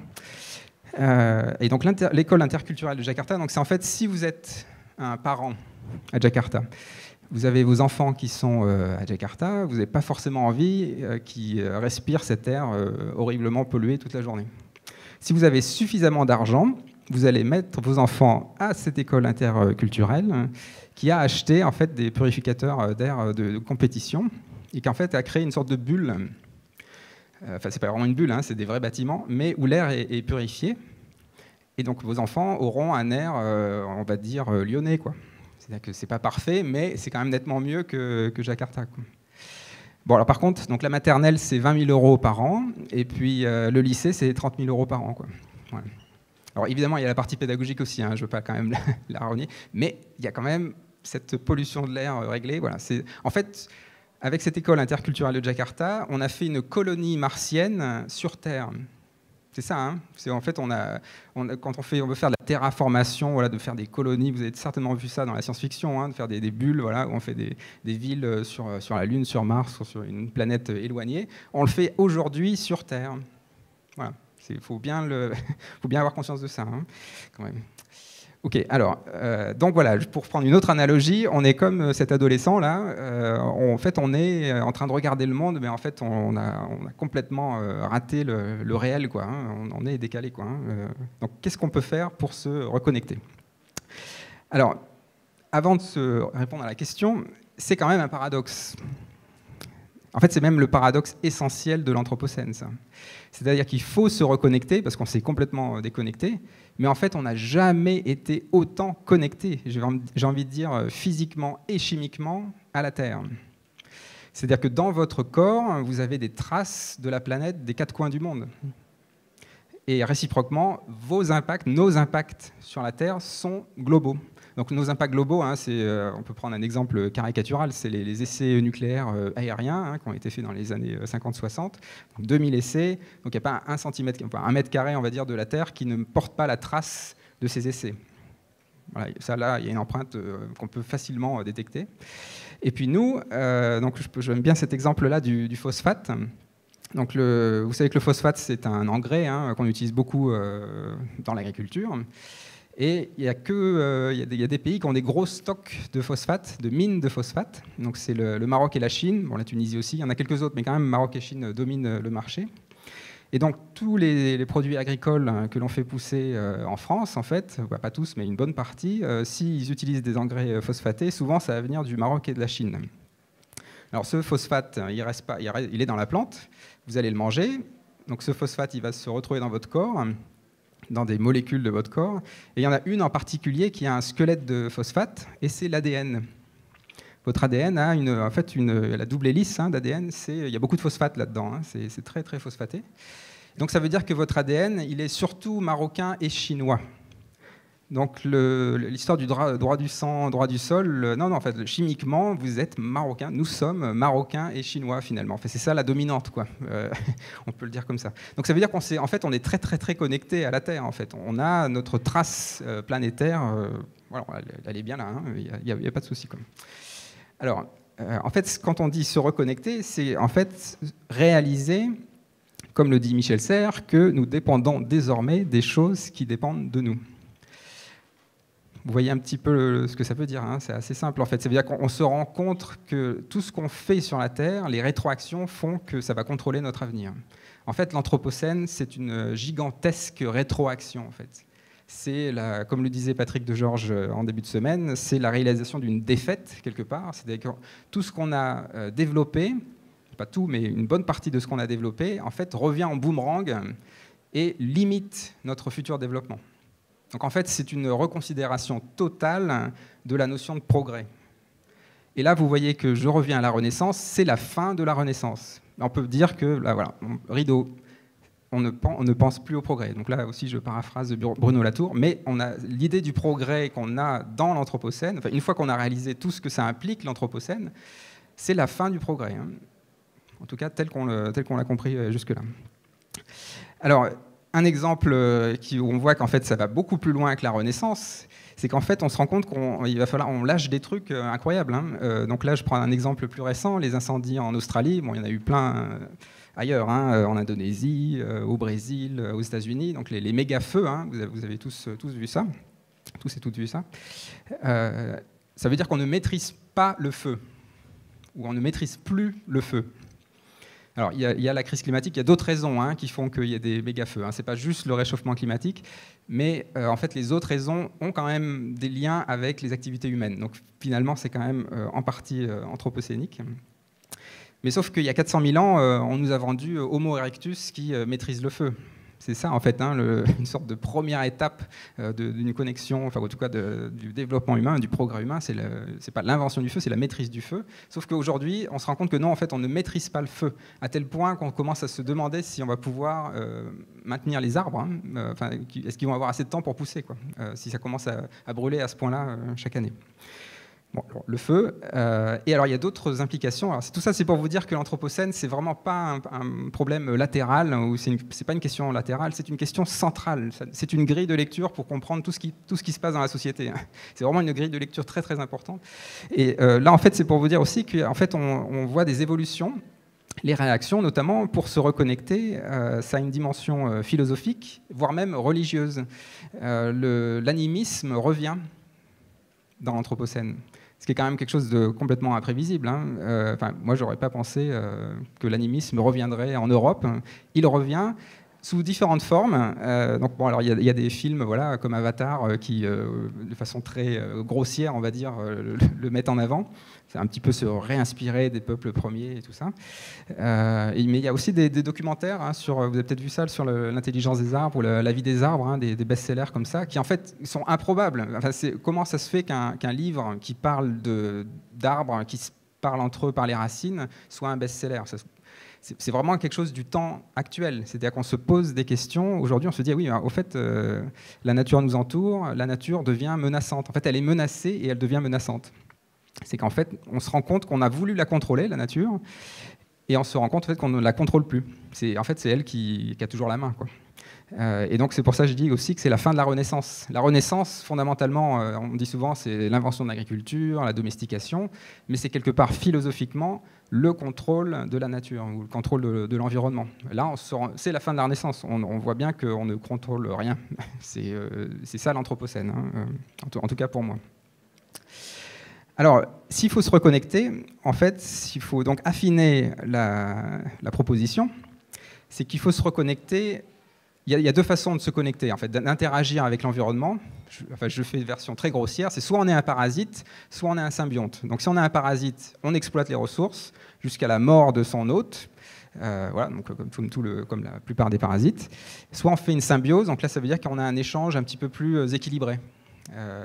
Et donc l'école interculturelle de Jakarta, c'est en fait si vous êtes un parent à Jakarta, vous avez vos enfants qui sont à Jakarta, vous n'avez pas forcément envie qu'ils respirent cet air horriblement pollué toute la journée. Si vous avez suffisamment d'argent, vous allez mettre vos enfants à cette école interculturelle qui a acheté en fait des purificateurs d'air de compétition et qui en fait a créé une sorte de bulle. Enfin, c'est pas vraiment une bulle, c'est des vrais bâtiments, mais où l'air est purifié. Et donc vos enfants auront un air, on va dire, lyonnais, quoi. C'est-à-dire que c'est pas parfait, mais c'est quand même nettement mieux que Jakarta, quoi. Bon, alors par contre, donc la maternelle, c'est 20 000 euros par an, et puis le lycée, c'est 30 000 euros par an, quoi. Voilà. Alors évidemment, il y a la partie pédagogique aussi, je ne veux pas quand même la renier, mais il y a quand même cette pollution de l'air réglée. Voilà. En fait, avec cette école interculturelle de Jakarta, on a fait une colonie martienne sur Terre. C'est ça, c'est en fait, quand on veut faire de la terraformation, voilà, de faire des colonies, vous avez certainement vu ça dans la science-fiction, de faire des bulles, voilà, où on fait des villes sur la Lune, sur Mars, sur une planète éloignée. On le fait aujourd'hui sur Terre. Voilà, il faut bien avoir conscience de ça, quand même. Ok, alors, donc voilà, pour prendre une autre analogie, on est comme cet adolescent-là. En fait, on est en train de regarder le monde, mais en fait, on a complètement raté le réel, quoi. On est décalé, quoi. Donc, qu'est-ce qu'on peut faire pour se reconnecter? Alors, avant de se répondre à la question, c'est quand même un paradoxe. En fait, c'est même le paradoxe essentiel de l'Anthropocène, ça. C'est-à-dire qu'il faut se reconnecter, parce qu'on s'est complètement déconnecté, mais en fait, on n'a jamais été autant connecté, j'ai envie de dire physiquement et chimiquement, à la Terre. C'est-à-dire que dans votre corps, vous avez des traces de la planète des quatre coins du monde. Et réciproquement, vos impacts, nos impacts sur la Terre sont globaux. Donc nos impacts globaux, on peut prendre un exemple caricatural, c'est les essais nucléaires aériens qui ont été faits dans les années 50-60. Donc 2000 essais, donc il n'y a pas un mètre carré, on va dire, de la Terre qui ne porte pas la trace de ces essais. Voilà, ça là, il y a une empreinte qu'on peut facilement détecter. Et puis nous, j'aime bien cet exemple-là du phosphate. Donc vous savez que le phosphate, c'est un engrais qu'on utilise beaucoup dans l'agriculture. Et il y a des pays qui ont des gros stocks de phosphate, de mines de phosphate. Donc c'est le Maroc et la Chine, bon, la Tunisie aussi, il y en a quelques autres, mais quand même Maroc et Chine dominent le marché. Et donc tous les produits agricoles que l'on fait pousser en France, en fait, pas tous, mais une bonne partie, s'ils utilisent des engrais phosphatés, souvent ça va venir du Maroc et de la Chine. Alors ce phosphate, il est dans la plante, vous allez le manger, donc ce phosphate il va se retrouver dans votre corps, dans des molécules de votre corps, et il y en a une en particulier qui a un squelette de phosphate, et c'est l'ADN. Votre ADN a la double hélice d'ADN, il y a beaucoup de phosphate là-dedans, c'est très très phosphaté. Donc ça veut dire que votre ADN, il est surtout marocain et chinois. Donc l'histoire du droit du sang, droit du sol, en fait, chimiquement, vous êtes marocain, nous sommes marocains et chinois finalement. Enfin, c'est ça la dominante, quoi. On peut le dire comme ça. Donc ça veut dire on est très très très connecté à la Terre, en fait. On a notre trace planétaire, voilà, elle est bien là, il n'y a pas de souci, quoi. Alors, en fait, quand on dit se reconnecter, c'est en fait réaliser, comme le dit Michel Serres, que nous dépendons désormais des choses qui dépendent de nous. Vous voyez un petit peu ce que ça veut dire, c'est assez simple en fait. Ça veut dire qu'on se rend compte que tout ce qu'on fait sur la Terre, les rétroactions font que ça va contrôler notre avenir. En fait, l'Anthropocène, c'est une gigantesque rétroaction en fait. c'est, comme le disait Patrick de Georges en début de semaine, c'est la réalisation d'une défaite, quelque part. C'est-à-dire que tout ce qu'on a développé, pas tout, mais une bonne partie de ce qu'on a développé, en fait, revient en boomerang et limite notre futur développement. Donc en fait, c'est une reconsidération totale de la notion de progrès. Et là, vous voyez que je reviens à la Renaissance, c'est la fin de la Renaissance. On peut dire que, là, voilà, rideau, on ne pense plus au progrès. Donc là aussi, je paraphrase Bruno Latour, mais on a l'idée du progrès qu'on a dans l'Anthropocène, enfin, une fois qu'on a réalisé tout ce que ça implique, l'Anthropocène, c'est la fin du progrès. Hein. En tout cas, tel qu'on l'a compris jusque-là. Alors, un exemple où on voit qu'en fait, ça va beaucoup plus loin que la Renaissance, c'est qu'en fait, on se rend compte qu'il va falloir, on lâche des trucs incroyables. Hein. Donc là, je prends un exemple plus récent, les incendies en Australie. Bon, il y en a eu plein ailleurs, hein, en Indonésie, au Brésil, aux États-Unis. Donc les méga feux, hein, vous avez tous vu ça, tous et toutes vu ça. Ça veut dire qu'on ne maîtrise pas le feu, ou on ne maîtrise plus le feu. Alors, il y a la crise climatique, il y a d'autres raisons hein, qui font qu'il y a des méga-feux. Hein. Ce n'est pas juste le réchauffement climatique, mais en fait, les autres raisons ont quand même des liens avec les activités humaines. Donc, finalement, c'est quand même en partie anthropocénique. Mais sauf qu'il y a 400 000 ans, on nous a vendu Homo erectus qui maîtrise le feu. C'est ça, en fait, hein, une sorte de première étape d'une connexion, enfin, en tout cas du développement humain, du progrès humain. C'est pas l'invention du feu, c'est la maîtrise du feu. Sauf qu'aujourd'hui, on se rend compte que non, en fait, on ne maîtrise pas le feu, à tel point qu'on commence à se demander si on va pouvoir maintenir les arbres. Hein, est-ce qu'ils vont avoir assez de temps pour pousser, quoi, si ça commence à brûler à ce point-là chaque année. Bon, le feu. Et alors, il y a d'autres implications. Alors, tout ça, c'est pour vous dire que l'Anthropocène, c'est vraiment pas un problème latéral, ou c'est pas une question latérale, c'est une question centrale. C'est une grille de lecture pour comprendre tout ce qui se passe dans la société. C'est vraiment une grille de lecture très, très importante. Et là, en fait, c'est pour vous dire aussi qu'en fait, on voit des évolutions. Les réactions, notamment, pour se reconnecter, ça a une dimension philosophique, voire même religieuse. L'animisme revient dans l'Anthropocène. Ce qui est quand même quelque chose de complètement imprévisible. Hein. Moi, je n'aurais pas pensé que l'animisme reviendrait en Europe. Il revient sous différentes formes. Donc, bon, alors, il y a des films voilà, comme Avatar qui, de façon très grossière, on va dire, le mettent en avant. C'est un petit peu se réinspirer des peuples premiers et tout ça. Mais il y a aussi des documentaires, hein, vous avez peut-être vu ça, sur l'intelligence des arbres ou la vie des arbres, hein, des best-sellers comme ça, qui en fait sont improbables. Enfin, comment ça se fait qu'un livre qui parle d'arbres, qui se parlent entre eux par les racines, soit un best-seller? C'est vraiment quelque chose du temps actuel. C'est-à-dire qu'on se pose des questions. Aujourd'hui, on se dit, oui, au fait, la nature nous entoure, la nature devient menaçante. En fait, elle est menacée et elle devient menaçante. C'est qu'en fait, on se rend compte qu'on a voulu la contrôler, la nature, et on se rend compte en fait, qu'on ne la contrôle plus. En fait, c'est elle qui a toujours la main, quoi. Et donc, c'est pour ça que je dis aussi que c'est la fin de la Renaissance. La Renaissance, fondamentalement, on dit souvent, c'est l'invention de l'agriculture, la domestication, mais c'est quelque part, philosophiquement, le contrôle de la nature, ou le contrôle de l'environnement. Là, c'est la fin de la Renaissance. On voit bien qu'on ne contrôle rien. C'est ça l'Anthropocène, hein, en tout cas pour moi. Alors, s'il faut se reconnecter, en fait, s'il faut donc affiner la proposition, c'est qu'il faut se reconnecter. Il y a deux façons de se connecter, en fait, d'interagir avec l'environnement. Je fais une version très grossière. C'est soit on est un parasite, soit on est un symbionte. Donc, si on est un parasite, on exploite les ressources jusqu'à la mort de son hôte. Voilà, donc comme la plupart des parasites. Soit on fait une symbiose. Donc là, ça veut dire qu'on a un échange un petit peu plus équilibré.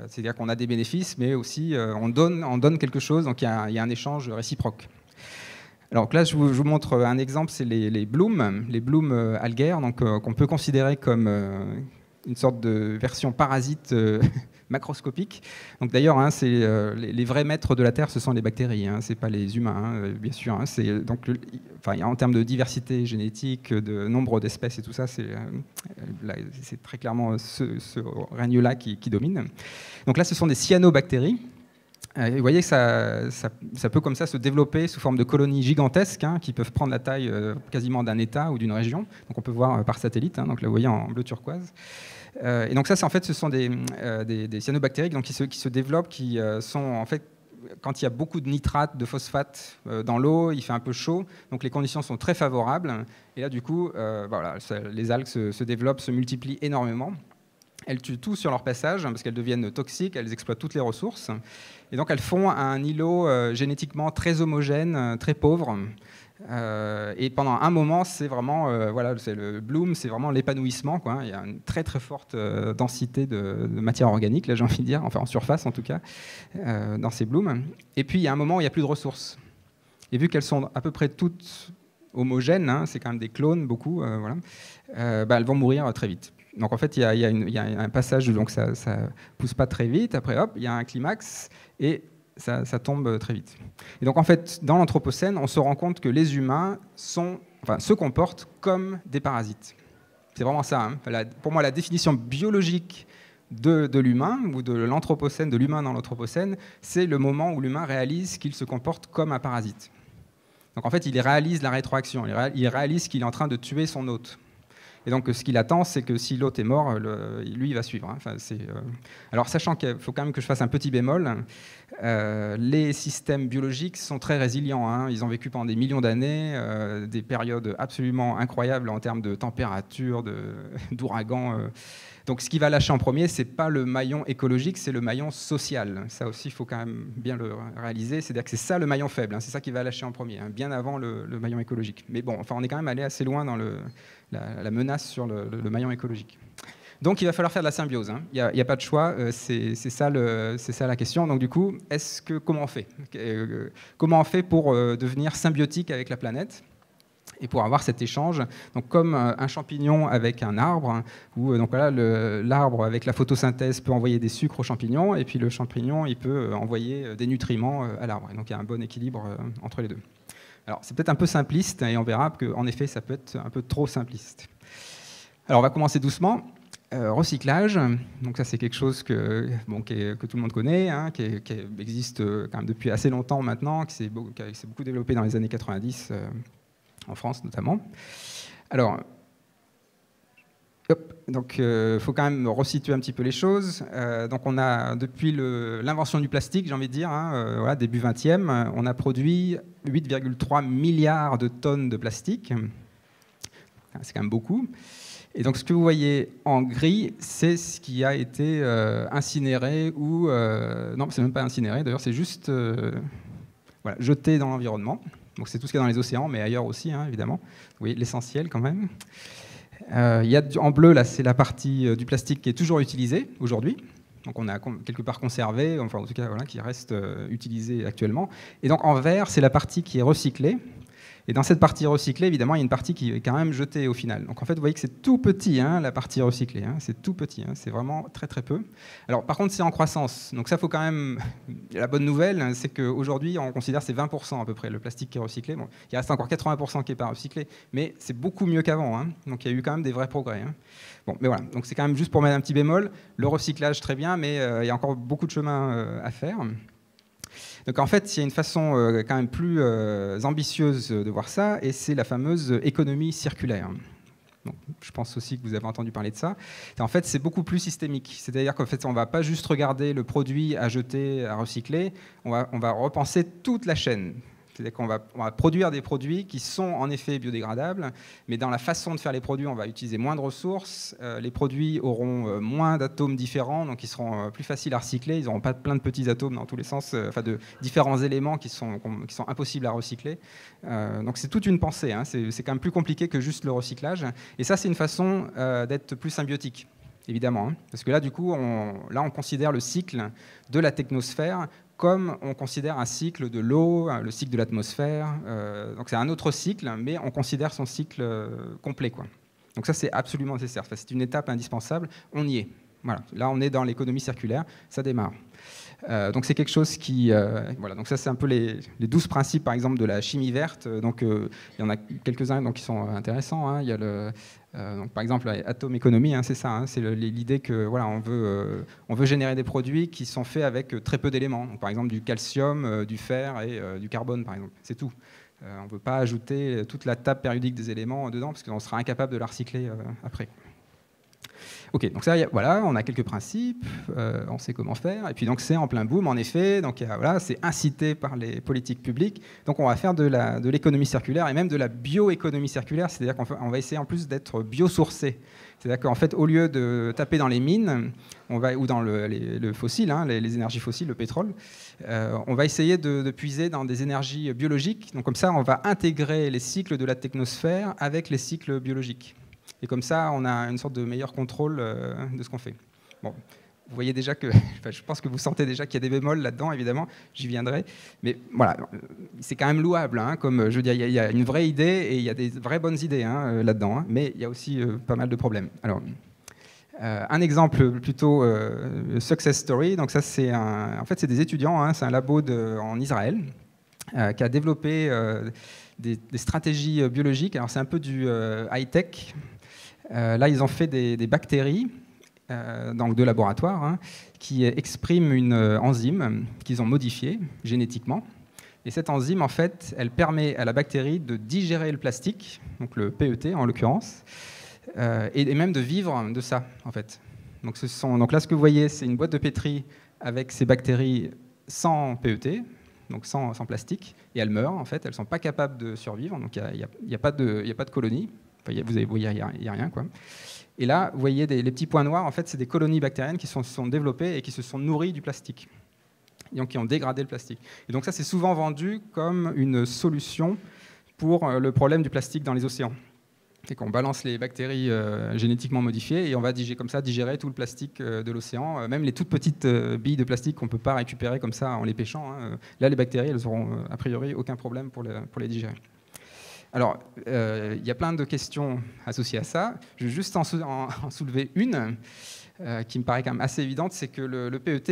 C'est-à-dire qu'on a des bénéfices, mais aussi on donne quelque chose, donc il y a un échange réciproque. Alors là, je vous montre un exemple, c'est les blooms algaires, donc qu'on peut considérer comme une sorte de version parasite macroscopique. Donc d'ailleurs, hein, les vrais maîtres de la Terre, ce sont les bactéries, hein, c'est pas les humains, hein, bien sûr. Hein, en termes de diversité génétique, de nombre d'espèces et tout ça, c'est très clairement ce règne-là qui domine. Donc là, ce sont des cyanobactéries. Et vous voyez que ça peut comme ça se développer sous forme de colonies gigantesques, hein, qui peuvent prendre la taille quasiment d'un État ou d'une région. Donc on peut voir par satellite, hein, donc là vous voyez en bleu turquoise. Et donc ça, en fait, ce sont des cyanobactéries donc, qui se développent, qui sont en fait, quand il y a beaucoup de nitrates, de phosphates dans l'eau, il fait un peu chaud, donc les conditions sont très favorables. Et là, du coup, voilà, les algues se développent, se multiplient énormément. elles tuent tout sur leur passage, parce qu'elles deviennent toxiques, elles exploitent toutes les ressources. Et donc elles font un îlot génétiquement très homogène, très pauvre. Et pendant un moment, c'est vraiment, voilà, c'est le bloom, c'est vraiment l'épanouissement, quoi. Il y a une très très forte densité de matière organique, là j'ai envie de dire, enfin en surface en tout cas, dans ces blooms. Et puis il y a un moment où il n'y a plus de ressources. Et vu qu'elles sont à peu près toutes homogènes, hein, c'est quand même des clones, beaucoup, voilà, elles vont mourir très vite. Donc en fait, il y a un passage, donc ça ne pousse pas très vite, après hop, il y a un climax, et ça tombe très vite. Et donc en fait, dans l'Anthropocène, on se rend compte que les humains se comportent comme des parasites. C'est vraiment ça. Hein. Pour moi, la définition biologique de l'humain, ou de l'Anthropocène, de l'humain dans l'Anthropocène, c'est le moment où l'humain réalise qu'il se comporte comme un parasite. Donc en fait, il réalise la rétroaction, il réalise qu'il est en train de tuer son hôte. Et donc, ce qu'il attend, c'est que si l'hôte est mort, lui, il va suivre. Hein. Enfin, alors, sachant qu'il faut quand même que je fasse un petit bémol, les systèmes biologiques sont très résilients. Hein. Ils ont vécu pendant des millions d'années, des périodes absolument incroyables en termes de température, d'ouragans. Donc, ce qui va lâcher en premier, c'est pas le maillon écologique, c'est le maillon social. Ça aussi, il faut quand même bien le réaliser. C'est-à-dire que c'est ça le maillon faible. Hein. C'est ça qui va lâcher en premier, hein, bien avant le maillon écologique. Mais bon, enfin, on est quand même allé assez loin dans la menace sur le maillon écologique. Donc il va falloir faire de la symbiose. Hein. Il n'y a pas de choix. C'est ça la question. Donc du coup, comment on fait Comment on fait pour devenir symbiotique avec la planète et pour avoir cet échange, donc comme un champignon avec un arbre, hein, où donc voilà, l'arbre avec la photosynthèse peut envoyer des sucres aux champignons, et puis le champignon il peut envoyer des nutriments à l'arbre. Et donc il y a un bon équilibre entre les deux. Alors c'est peut-être un peu simpliste, et on verra qu'en effet ça peut être un peu trop simpliste. Alors on va commencer doucement. Recyclage, donc ça c'est quelque chose que tout le monde connaît, hein, qui existe quand même depuis assez longtemps maintenant, qui s'est beaucoup développé dans les années 90, en France notamment. Alors, donc faut quand même resituer un petit peu les choses. Donc on a, depuis l'invention du plastique, j'ai envie de dire, hein, voilà, début 20e, on a produit 8,3 milliards de tonnes de plastique. C'est quand même beaucoup. Et donc ce que vous voyez en gris, c'est ce qui a été incinéré ou... non, c'est même pas incinéré, d'ailleurs c'est juste voilà, jeté dans l'environnement. Donc c'est tout ce qu'il y a dans les océans, mais ailleurs aussi, hein, évidemment. Vous voyez l'essentiel quand même. Il y a en bleu, là, c'est la partie du plastique qui est toujours utilisée aujourd'hui. Donc on a quelque part conservé, enfin en tout cas voilà, qui reste utilisée actuellement. Et donc en vert, c'est la partie qui est recyclée. Et dans cette partie recyclée, évidemment, il y a une partie qui est quand même jetée au final. Donc en fait, vous voyez que c'est tout petit, hein, la partie recyclée. Hein, c'est tout petit, hein, c'est vraiment très très peu. Alors par contre, c'est en croissance. Donc ça, faut quand même... La bonne nouvelle, c'est qu'aujourd'hui, on considère que c'est 20% à peu près le plastique qui est recyclé. Bon, il reste encore 80% qui n'est pas recyclé, mais c'est beaucoup mieux qu'avant. Hein. Donc il y a eu quand même des vrais progrès. Hein. Bon, mais voilà. Donc c'est quand même juste pour mettre un petit bémol. Le recyclage, très bien, mais il y a encore beaucoup de chemin à faire. Donc en fait, il y a une façon quand même plus ambitieuse de voir ça, et c'est la fameuse économie circulaire. Donc, je pense aussi que vous avez entendu parler de ça. Et en fait, c'est beaucoup plus systémique. C'est-à-dire qu'en fait, on ne va pas juste regarder le produit à jeter, à recycler, on va repenser toute la chaîne. C'est-à-dire qu'on va produire des produits qui sont en effet biodégradables, mais dans la façon de faire les produits, on va utiliser moins de ressources, les produits auront moins d'atomes différents, donc ils seront plus faciles à recycler, ils n'auront pas plein de petits atomes dans tous les sens, enfin de différents éléments qui sont impossibles à recycler. Donc c'est toute une pensée, hein, c'est quand même plus compliqué que juste le recyclage, et ça c'est une façon d'être plus symbiotique. Évidemment, hein, parce que là, du coup, on considère le cycle de la technosphère comme on considère un cycle de l'eau, le cycle de l'atmosphère. Donc c'est un autre cycle, mais on considère son cycle complet, quoi. Donc ça, c'est absolument nécessaire. Enfin, c'est une étape indispensable. On y est. Voilà. Là, on est dans l'économie circulaire. Ça démarre. Donc c'est quelque chose qui... voilà. Donc ça, c'est un peu les 12 principes, par exemple, de la chimie verte. Donc il y en a quelques-uns qui sont intéressants. Hein. Il y a donc, par exemple, Atom Economy, hein, c'est ça. Hein, c'est l'idée que voilà, on veut générer des produits qui sont faits avec très peu d'éléments. Par exemple, du calcium, du fer et du carbone, par exemple. C'est tout. On ne veut pas ajouter toute la table périodique des éléments dedans parce qu'on sera incapable de la recycler après. Ok, donc ça, voilà, on a quelques principes, on sait comment faire, et puis donc c'est en plein boom, en effet, donc voilà, c'est incité par les politiques publiques, donc on va faire de l'économie circulaire et même de la bioéconomie circulaire, c'est-à-dire qu'on va essayer en plus d'être biosourcé. C'est-à-dire qu'en fait, au lieu de taper dans les mines ou dans le fossile, hein, les énergies fossiles, le pétrole, on va essayer de puiser dans des énergies biologiques. Donc comme ça, on va intégrer les cycles de la technosphère avec les cycles biologiques. Et comme ça, on a une sorte de meilleur contrôle de ce qu'on fait. Bon, vous voyez déjà que, je pense que vous sentez déjà qu'il y a des bémols là-dedans, évidemment, j'y viendrai. Mais voilà, c'est quand même louable, hein, comme je veux dire, il y a une vraie idée et il y a des vraies bonnes idées hein, là-dedans, hein, mais il y a aussi pas mal de problèmes. Alors, un exemple plutôt success story, donc ça c'est en fait c'est des étudiants, hein, c'est un labo en Israël qui a développé des stratégies biologiques. Alors c'est un peu du high-tech. Là, ils ont fait des bactéries donc de laboratoire hein, qui expriment une enzyme qu'ils ont modifiée génétiquement. Et cette enzyme, en fait, elle permet à la bactérie de digérer le plastique, donc le PET en l'occurrence, et même de vivre de ça, en fait. Donc là, ce que vous voyez, c'est une boîte de pétri avec ces bactéries sans PET, donc sans plastique, et elles meurent, en fait. Elles ne sont pas capables de survivre, donc il n'y a pas de colonie. Enfin, vous voyez, il n'y a rien, quoi. Et là, vous voyez les petits points noirs, en fait, c'est des colonies bactériennes qui se sont développées et qui se sont nourries du plastique, et donc qui ont dégradé le plastique. Et donc ça, c'est souvent vendu comme une solution pour le problème du plastique dans les océans. C'est qu'on balance les bactéries génétiquement modifiées et on va comme ça digérer tout le plastique de l'océan, même les toutes petites billes de plastique qu'on ne peut pas récupérer comme ça en les pêchant. Hein. Là, les bactéries, elles n'auront a priori aucun problème pour les digérer. Alors, il y a plein de questions associées à ça. Je vais juste en soulever une qui me paraît quand même assez évidente, c'est que le PET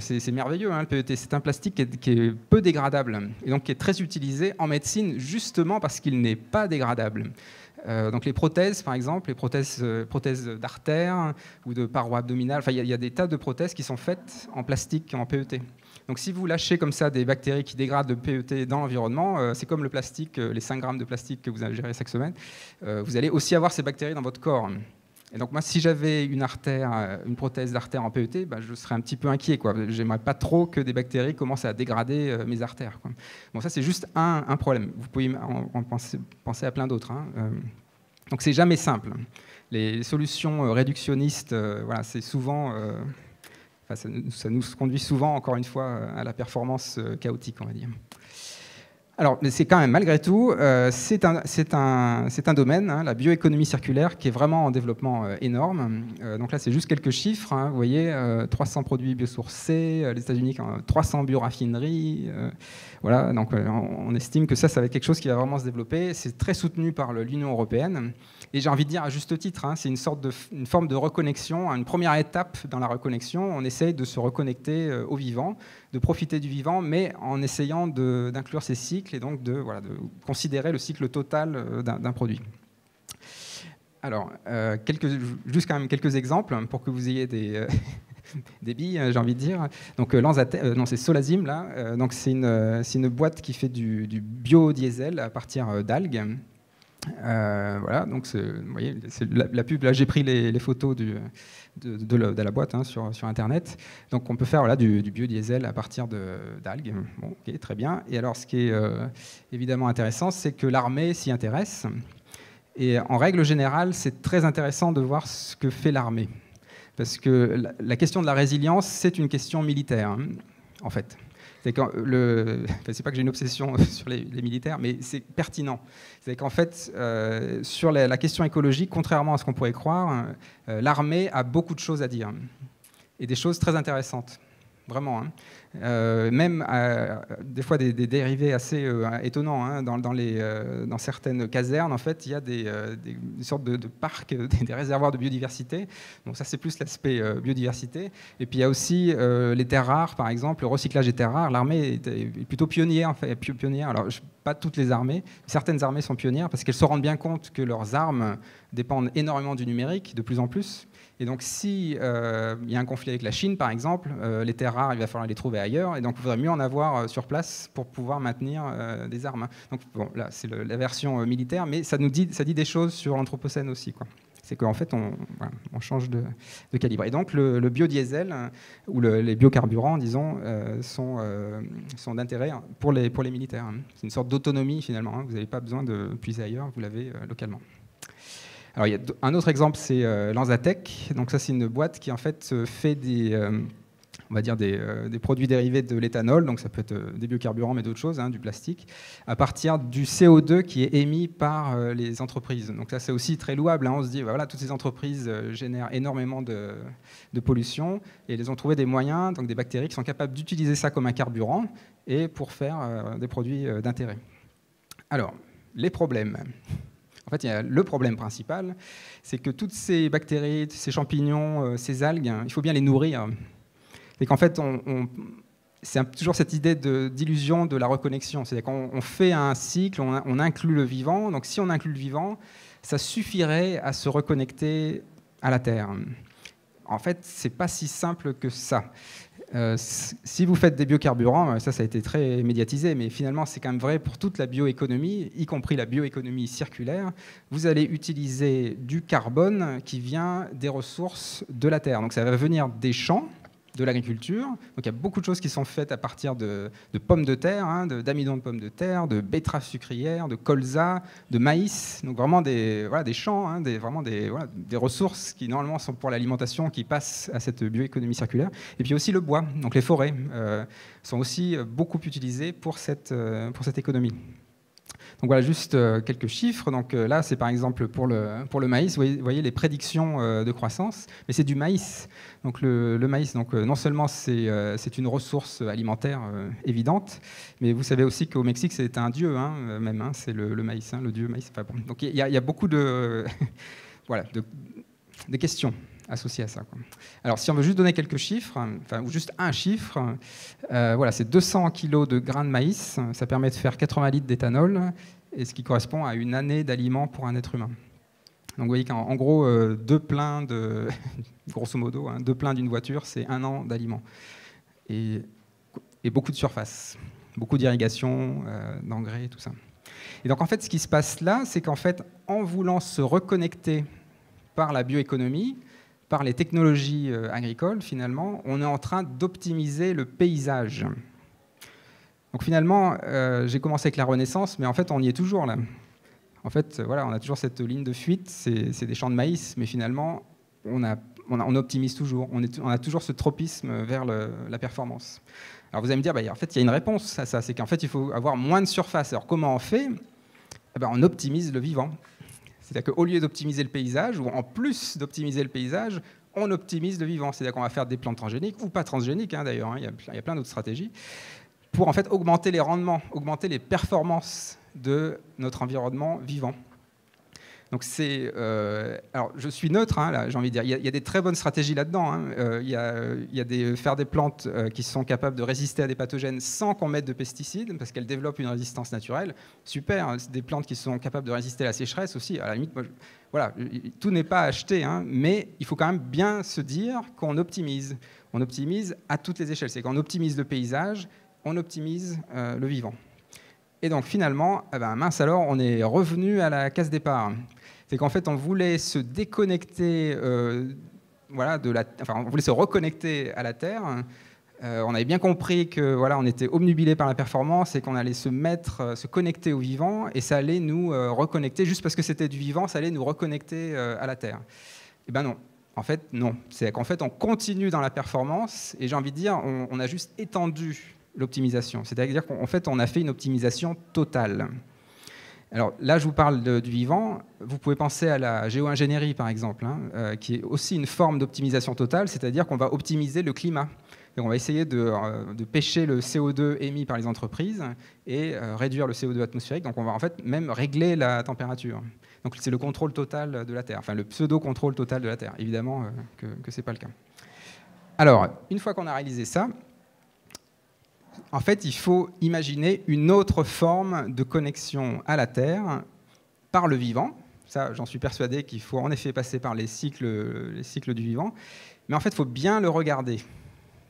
c'est merveilleux, hein, le PET, c'est un plastique qui est peu dégradable et donc qui est très utilisé en médecine justement parce qu'il n'est pas dégradable. Donc les prothèses, par exemple, les prothèses d'artères ou de parois abdominales, enfin, il y a des tas de prothèses qui sont faites en plastique, en PET. Donc si vous lâchez comme ça des bactéries qui dégradent le PET dans l'environnement, c'est comme le plastique, les 5 grammes de plastique que vous ingérez chaque semaine, vous allez aussi avoir ces bactéries dans votre corps. Et donc moi, si j'avais une prothèse d'artère en PET, je serais un petit peu inquiet, quoi. J'aimerais pas trop que des bactéries commencent à dégrader mes artères, quoi. Bon, ça c'est juste un problème. Vous pouvez en penser à plein d'autres. Hein. Donc c'est jamais simple. Les solutions réductionnistes, voilà, c'est souvent, ça nous conduit souvent, encore une fois, à la performance chaotique, on va dire. Alors, mais c'est quand même, malgré tout, c'est un domaine, hein, la bioéconomie circulaire, qui est vraiment en développement énorme. Donc là, c'est juste quelques chiffres. Hein, vous voyez, 300 produits biosourcés, les États-Unis, 300 bioraffineries. Voilà, donc on estime que ça va être quelque chose qui va vraiment se développer. C'est très soutenu par l'Union européenne. Et j'ai envie de dire, à juste titre, hein, c'est une forme de reconnexion, une première étape dans la reconnexion. On essaye de se reconnecter au vivant, de profiter du vivant, mais en essayant d'inclure ces cycles et donc de considérer le cycle total d'un produit. Alors, juste quand même quelques exemples pour que vous ayez des billes, j'ai envie de dire. Donc, c'est Solazim, là. Donc, c'est une boîte qui fait du biodiesel à partir d'algues. Voilà, donc vous voyez, c'est la pub. Là, j'ai pris les photos de la boîte hein, sur Internet. Donc, on peut faire du biodiesel à partir d'algues. Bon, ok, très bien. Et alors, ce qui est évidemment intéressant, c'est que l'armée s'y intéresse. Et en règle générale, c'est très intéressant de voir ce que fait l'armée. Parce que la question de la résilience, c'est une question militaire, hein, en fait. C'est pas que j'ai une obsession sur les militaires, mais c'est pertinent. C'est qu'en fait, sur la question écologique, contrairement à ce qu'on pourrait croire, l'armée a beaucoup de choses à dire. Et des choses très intéressantes. Vraiment. Hein. Même des fois des dérivés assez étonnants. Hein. Dans certaines casernes, en fait, il y a des sortes de parcs, des réservoirs de biodiversité. Donc ça, c'est plus l'aspect biodiversité. Et puis il y a aussi les terres rares, par exemple, le recyclage des terres rares. L'armée est plutôt pionnière, en fait, pionnière. Alors, pas toutes les armées. Certaines armées sont pionnières parce qu'elles se rendent bien compte que leurs armes dépendent énormément du numérique, de plus en plus. Et donc, si y a un conflit avec la Chine, par exemple, les terres rares, il va falloir les trouver ailleurs. Et donc, il faudrait mieux en avoir sur place pour pouvoir maintenir des armes. Donc, bon, là, c'est la version militaire, mais ça dit des choses sur l'Anthropocène aussi, quoi. C'est qu'en fait, on change de calibre. Et donc, le biodiesel ou les biocarburants, disons, sont d'intérêt pour les militaires. C'est une sorte d'autonomie, finalement. Vous n'avez pas besoin de puiser ailleurs, vous l'avez localement. Alors, il y a un autre exemple, c'est Lanzatech. Donc, ça, c'est une boîte qui, en fait, fait on va dire des produits dérivés de l'éthanol, donc ça peut être des biocarburants, mais d'autres choses, du plastique, à partir du CO2 qui est émis par les entreprises. Donc ça, c'est aussi très louable. On se dit, voilà, toutes ces entreprises génèrent énormément de pollution, et elles ont trouvé des moyens, donc des bactéries qui sont capables d'utiliser ça comme un carburant et pour faire des produits d'intérêt. Alors, les problèmes. En fait, il y a le problème principal, c'est que toutes ces bactéries, ces champignons, ces algues, il faut bien les nourrir. C'est qu'en fait, c'est toujours cette idée d'illusion de la reconnexion. C'est-à-dire qu'on fait un cycle, on inclut le vivant. Donc si on inclut le vivant, ça suffirait à se reconnecter à la Terre. En fait, ce n'est pas si simple que ça. Si vous faites des biocarburants, ça a été très médiatisé, mais finalement, c'est quand même vrai pour toute la bioéconomie, y compris la bioéconomie circulaire. Vous allez utiliser du carbone qui vient des ressources de la Terre. Donc ça va venir des champs, de l'agriculture. Donc il y a beaucoup de choses qui sont faites à partir de pommes de terre, d'amidon de pommes de terre, de betteraves sucrières, de colza, de maïs. Donc vraiment des champs, des ressources qui normalement sont pour l'alimentation, qui passent à cette bioéconomie circulaire. Et puis aussi le bois. Donc les forêts sont aussi beaucoup utilisées pour cette économie. Donc voilà, juste quelques chiffres. Donc là, c'est par exemple pour le maïs. Vous voyez les prédictions de croissance, mais c'est du maïs. Donc le maïs, donc, non seulement c'est une ressource alimentaire évidente, mais vous savez aussi qu'au Mexique, c'est un dieu, même. C'est le maïs, le dieu maïs. Enfin, bon. Donc il y a beaucoup de questions associées à ça. Alors, si on veut juste donner quelques chiffres, ou juste un chiffre, c'est 200 kg de grains de maïs, ça permet de faire 80 litres d'éthanol, et ce qui correspond à une année d'aliments pour un être humain. Donc, vous voyez qu'en gros, deux pleins grosso modo, deux pleins d'une voiture, c'est un an d'aliments. Et beaucoup de surface, beaucoup d'irrigation, d'engrais, tout ça. Et donc, en fait, ce qui se passe là, c'est qu'en fait, en voulant se reconnecter par la bioéconomie, par les technologies agricoles, finalement, on est en train d'optimiser le paysage. Donc finalement, j'ai commencé avec la Renaissance, mais en fait, on y est toujours là. En fait, voilà, on a toujours cette ligne de fuite, c'est des champs de maïs, mais finalement, on optimise toujours. On a toujours ce tropisme vers la performance. Alors vous allez me dire, en fait, il y a une réponse à ça, c'est qu'en fait, il faut avoir moins de surface. Alors comment on fait ? On optimise le vivant. C'est-à-dire qu'au lieu d'optimiser le paysage, ou en plus d'optimiser le paysage, on optimise le vivant. C'est-à-dire qu'on va faire des plantes transgéniques, ou pas transgéniques d'ailleurs, il y a plein d'autres stratégies, pour en fait augmenter les rendements, augmenter les performances de notre environnement vivant. Donc alors je suis neutre, là, j'ai envie de dire. Il y a des très bonnes stratégies là-dedans. Il y a faire des plantes qui sont capables de résister à des pathogènes sans qu'on mette de pesticides, parce qu'elles développent une résistance naturelle. Super, des plantes qui sont capables de résister à la sécheresse aussi. À la limite, voilà, tout n'est pas acheté, mais il faut quand même bien se dire qu'on optimise. On optimise à toutes les échelles. C'est qu'on optimise le paysage, on optimise le vivant. Et donc finalement, mince alors, on est revenu à la case départ. C'est qu'en fait, on voulait se déconnecter, on voulait se reconnecter à la Terre. On avait bien compris que on était obnubilé par la performance et qu'on allait se connecter au vivant, et ça allait nous reconnecter, juste parce que c'était du vivant, ça allait nous reconnecter à la Terre. Eh bien non. En fait, non. C'est qu'en fait, on continue dans la performance, et j'ai envie de dire, on a juste étendu l'optimisation. C'est-à-dire qu'en fait, on a fait une optimisation totale. Alors là, je vous parle du vivant. Vous pouvez penser à la géo-ingénierie, par exemple, qui est aussi une forme d'optimisation totale, c'est-à-dire qu'on va optimiser le climat. Donc on va essayer de pêcher le CO2 émis par les entreprises et réduire le CO2 atmosphérique. Donc on va en fait même régler la température. Donc c'est le contrôle total de la Terre, enfin le pseudo-contrôle total de la Terre. Évidemment que ce n'est pas le cas. Alors, une fois qu'on a réalisé ça, en fait, il faut imaginer une autre forme de connexion à la Terre par le vivant. Ça, j'en suis persuadé qu'il faut en effet passer par les cycles du vivant. Mais en fait, il faut bien le regarder,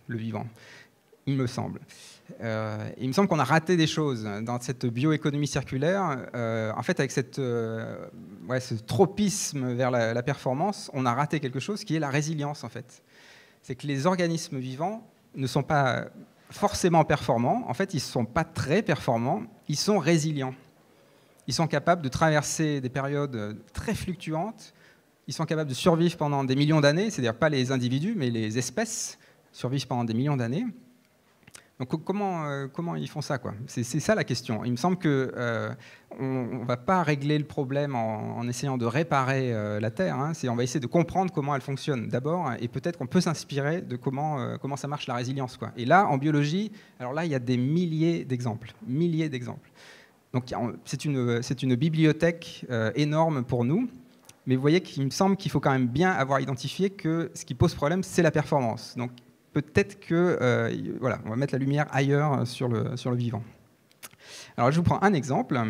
le vivant, il me semble. Il me semble qu'on a raté des choses dans cette bioéconomie circulaire. En fait, avec cette ce tropisme vers la performance, on a raté quelque chose qui est la résilience en fait. C'est que les organismes vivants ne sont pas forcément performants, en fait ils ne sont pas très performants, ils sont résilients. Ils sont capables de traverser des périodes très fluctuantes, ils sont capables de survivre pendant des millions d'années, c'est-à-dire pas les individus mais les espèces survivent pendant des millions d'années. Donc comment ils font ça, quoi? C'est ça la question. Il me semble qu'on ne va pas régler le problème en essayant de réparer la Terre. Hein. On va essayer de comprendre comment elle fonctionne d'abord, et peut-être qu'on peut s'inspirer de comment ça marche la résilience, quoi. Et là, en biologie, alors là, il y a des milliers d'exemples. Donc c'est une bibliothèque énorme pour nous. Mais vous voyez qu'il me semble qu'il faut quand même bien avoir identifié que ce qui pose problème, c'est la performance. Donc peut-être que, voilà, on va mettre la lumière ailleurs sur le vivant. Alors je vous prends un exemple.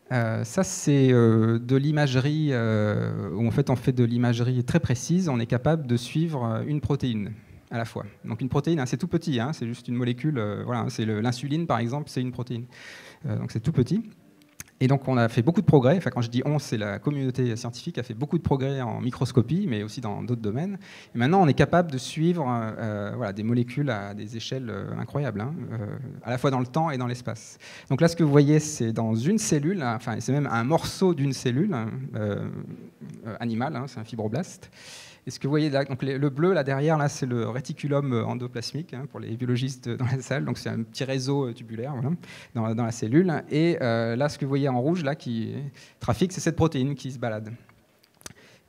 Ça c'est de l'imagerie, où en fait on fait de l'imagerie très précise. On est capable de suivre une protéine à la fois. Donc une protéine, hein, c'est tout petit, hein, c'est juste une molécule. Voilà, c'est l'insuline par exemple, c'est une protéine. Donc c'est tout petit. Et donc on a fait beaucoup de progrès, enfin quand je dis on, c'est la communauté scientifique a fait beaucoup de progrès en microscopie, mais aussi dans d'autres domaines. Et maintenant on est capable de suivre voilà, des molécules à des échelles incroyables, hein, à la fois dans le temps et dans l'espace. Donc là ce que vous voyez c'est dans une cellule, enfin c'est même un morceau d'une cellule animale, hein, c'est un fibroblaste. Et ce que vous voyez là, donc le bleu là derrière, là, c'est le réticulum endoplasmique, hein, pour les biologistes dans la salle. Donc c'est un petit réseau tubulaire, voilà, dans la cellule. Et là, ce que vous voyez en rouge là qui trafique, c'est cette protéine qui se balade.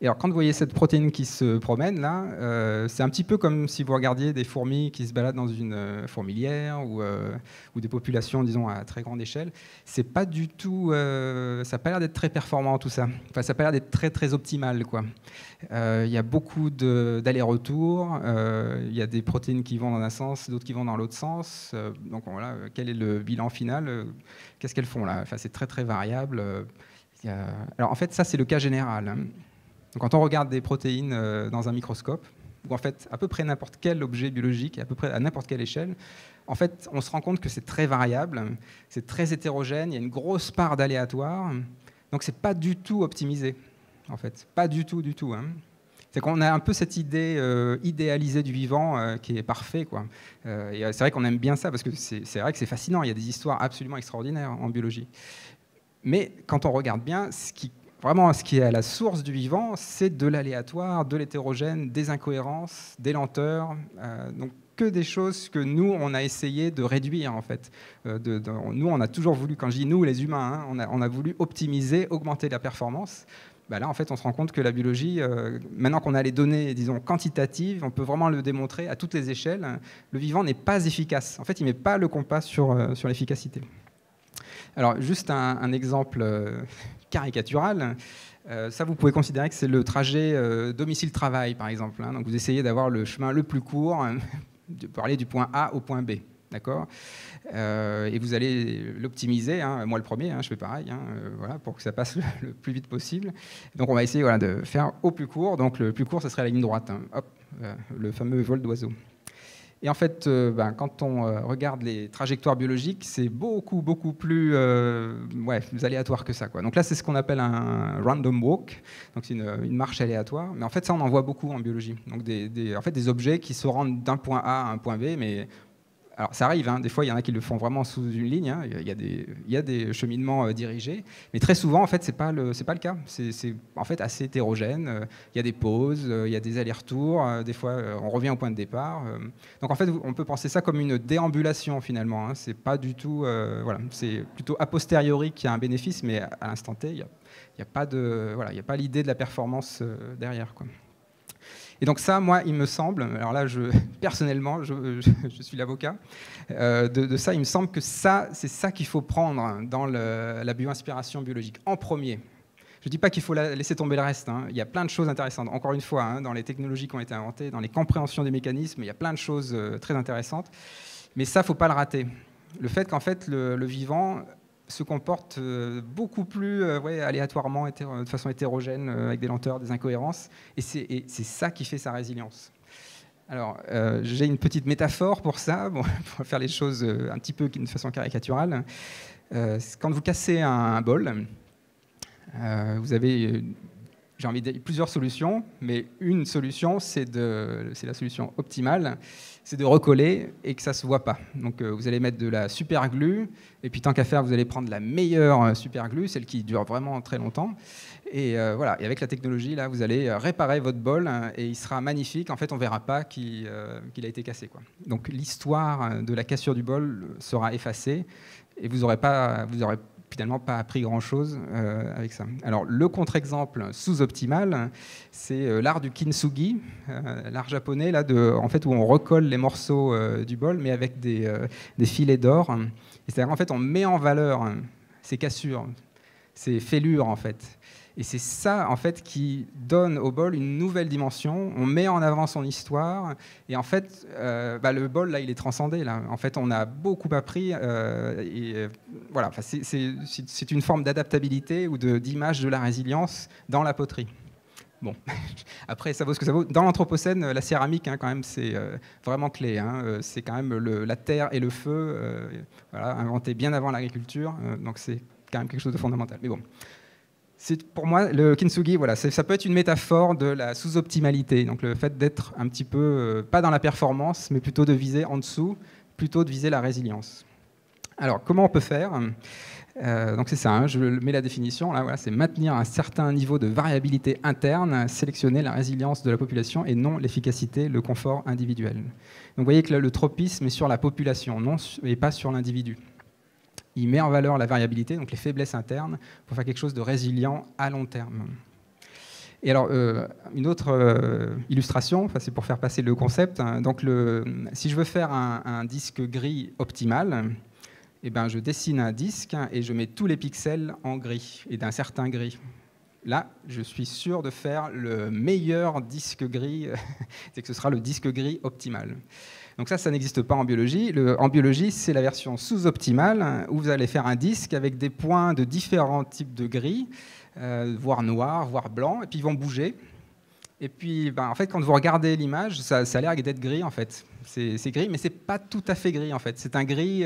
Et alors, quand vous voyez cette protéine qui se promène, là, c'est un petit peu comme si vous regardiez des fourmis qui se baladent dans une fourmilière ou des populations, disons, à très grande échelle. C'est pas du tout... ça n'a pas l'air d'être très performant, tout ça. Enfin, ça n'a pas l'air d'être très, très optimal, quoi. Il y a beaucoup d'allers-retours. Il y a des protéines qui vont dans un sens, d'autres qui vont dans l'autre sens. Donc, voilà, quel est le bilan final? Qu'est-ce qu'elles font, là? Enfin, c'est très, très variable. Alors, en fait, ça, c'est le cas général, hein. Donc, quand on regarde des protéines dans un microscope, ou en fait à peu près n'importe quel objet biologique, à peu près à n'importe quelle échelle, en fait, on se rend compte que c'est très variable, c'est très hétérogène, il y a une grosse part d'aléatoire, donc c'est pas du tout optimisé, en fait, pas du tout, hein. C'est qu'on a un peu cette idée idéalisée du vivant qui est parfait, quoi. Et c'est vrai qu'on aime bien ça parce que c'est vrai que c'est fascinant, il y a des histoires absolument extraordinaires en biologie. Mais quand on regarde bien, vraiment, ce qui est à la source du vivant, c'est de l'aléatoire, de l'hétérogène, des incohérences, des lenteurs, donc que des choses que nous, on a essayé de réduire, en fait. Nous, on a toujours voulu, quand je dis nous, les humains, hein, on a voulu optimiser, augmenter la performance. Bah là, en fait, on se rend compte que la biologie, maintenant qu'on a les données, disons, quantitatives, on peut vraiment le démontrer à toutes les échelles, le vivant n'est pas efficace. En fait, il ne met pas le compas sur l'efficacité. Alors, juste un exemple caricatural, ça vous pouvez considérer que c'est le trajet domicile-travail, par exemple, hein. Donc vous essayez d'avoir le chemin le plus court, pour aller du point A au point B, d'accord, et vous allez l'optimiser, hein. Moi le premier, hein, je fais pareil, hein, voilà, pour que ça passe le plus vite possible. Donc on va essayer, voilà, de faire au plus court. Donc le plus court, ce serait la ligne droite, hein. Hop, le fameux vol d'oiseau. Et en fait, quand on regarde les trajectoires biologiques, c'est beaucoup plus aléatoire que ça, quoi. Donc là, c'est ce qu'on appelle un random walk, donc c'est une marche aléatoire. Mais en fait, ça, on en voit beaucoup en biologie. Donc des objets qui se rendent d'un point A à un point B, mais... Alors ça arrive, hein, des fois il y en a qui le font vraiment sous une ligne, hein, il y a des cheminements dirigés, mais très souvent en fait c'est pas le cas, c'est en fait assez hétérogène, il y a des pauses, il y a des allers-retours, des fois on revient au point de départ. Donc en fait on peut penser ça comme une déambulation finalement, hein, c'est pas du tout, voilà, c'est plutôt a posteriori qu'il y a un bénéfice, mais à l'instant T il n'y a pas l'idée de la performance derrière, quoi. Et donc ça, moi, il me semble, alors là, personnellement, je suis l'avocat, de ça, il me semble que c'est ça qu'il faut prendre dans la bioinspiration biologique, en premier. Je ne dis pas qu'il faut laisser tomber le reste, hein. Il y a plein de choses intéressantes. Encore une fois, hein, dans les technologies qui ont été inventées, dans les compréhensions des mécanismes, il y a plein de choses très intéressantes. Mais ça, il ne faut pas le rater. Le fait qu'en fait, le vivant se comporte beaucoup plus aléatoirement, de façon hétérogène, avec des lenteurs, des incohérences, et c'est ça qui fait sa résilience. Alors, j'ai une petite métaphore pour ça, pour faire les choses un petit peu de façon caricaturale. Quand vous cassez un bol, Vous avez, j'ai envie de dire, plusieurs solutions, mais une solution, c'est la solution optimale, c'est de recoller et que ça ne se voit pas. Donc vous allez mettre de la super glue, et puis tant qu'à faire, vous allez prendre la meilleure super glue, celle qui dure vraiment très longtemps. Et voilà. Et avec la technologie, là, vous allez réparer votre bol et il sera magnifique. En fait, on ne verra pas qu'il a été cassé, quoi. Donc l'histoire de la cassure du bol sera effacée et vous n'aurez finalement pas appris grand-chose avec ça. Alors le contre-exemple sous-optimal, c'est l'art du kintsugi, l'art japonais là, en fait, où on recolle les morceaux du bol, mais avec des filets d'or. C'est-à-dire en fait, on met en valeur ces cassures, ces fêlures en fait. Et c'est ça, en fait, qui donne au bol une nouvelle dimension. On met en avant son histoire. Et en fait, le bol, là, il est transcendé. Là. En fait, on a beaucoup appris. Voilà, c'est une forme d'adaptabilité ou d'image de la résilience dans la poterie. Bon, après, ça vaut ce que ça vaut. Dans l'Anthropocène, la céramique, quand même, c'est vraiment clé. C'est quand même la terre et le feu, inventés bien avant l'agriculture. Donc, c'est quand même quelque chose de fondamental. Mais bon. Pour moi, le kintsugi, voilà, ça peut être une métaphore de la sous-optimalité, donc le fait d'être un petit peu, pas dans la performance, mais plutôt de viser en dessous, plutôt de viser la résilience. Alors, comment on peut faire ? Donc c'est ça, je mets la définition, là, voilà, c'est maintenir un certain niveau de variabilité interne, sélectionner la résilience de la population et non l'efficacité, le confort individuel. Donc vous voyez que le tropisme est sur la population, et pas sur l'individu. Il met en valeur la variabilité, donc les faiblesses internes, pour faire quelque chose de résilient à long terme. Et alors, une autre illustration, c'est pour faire passer le concept. Donc, si je veux faire un disque gris optimal, je dessine un disque et je mets tous les pixels en gris, et d'un certain gris. Là, je suis sûr de faire le meilleur disque gris, c'est que ce sera le disque gris optimal. Donc ça n'existe pas en biologie. En biologie, c'est la version sous-optimale où vous allez faire un disque avec des points de différents types de gris, voire noir, voire blanc, et puis ils vont bouger. Et puis, en fait, quand vous regardez l'image, ça a l'air d'être gris, en fait. C'est gris, mais c'est pas tout à fait gris, en fait. C'est un gris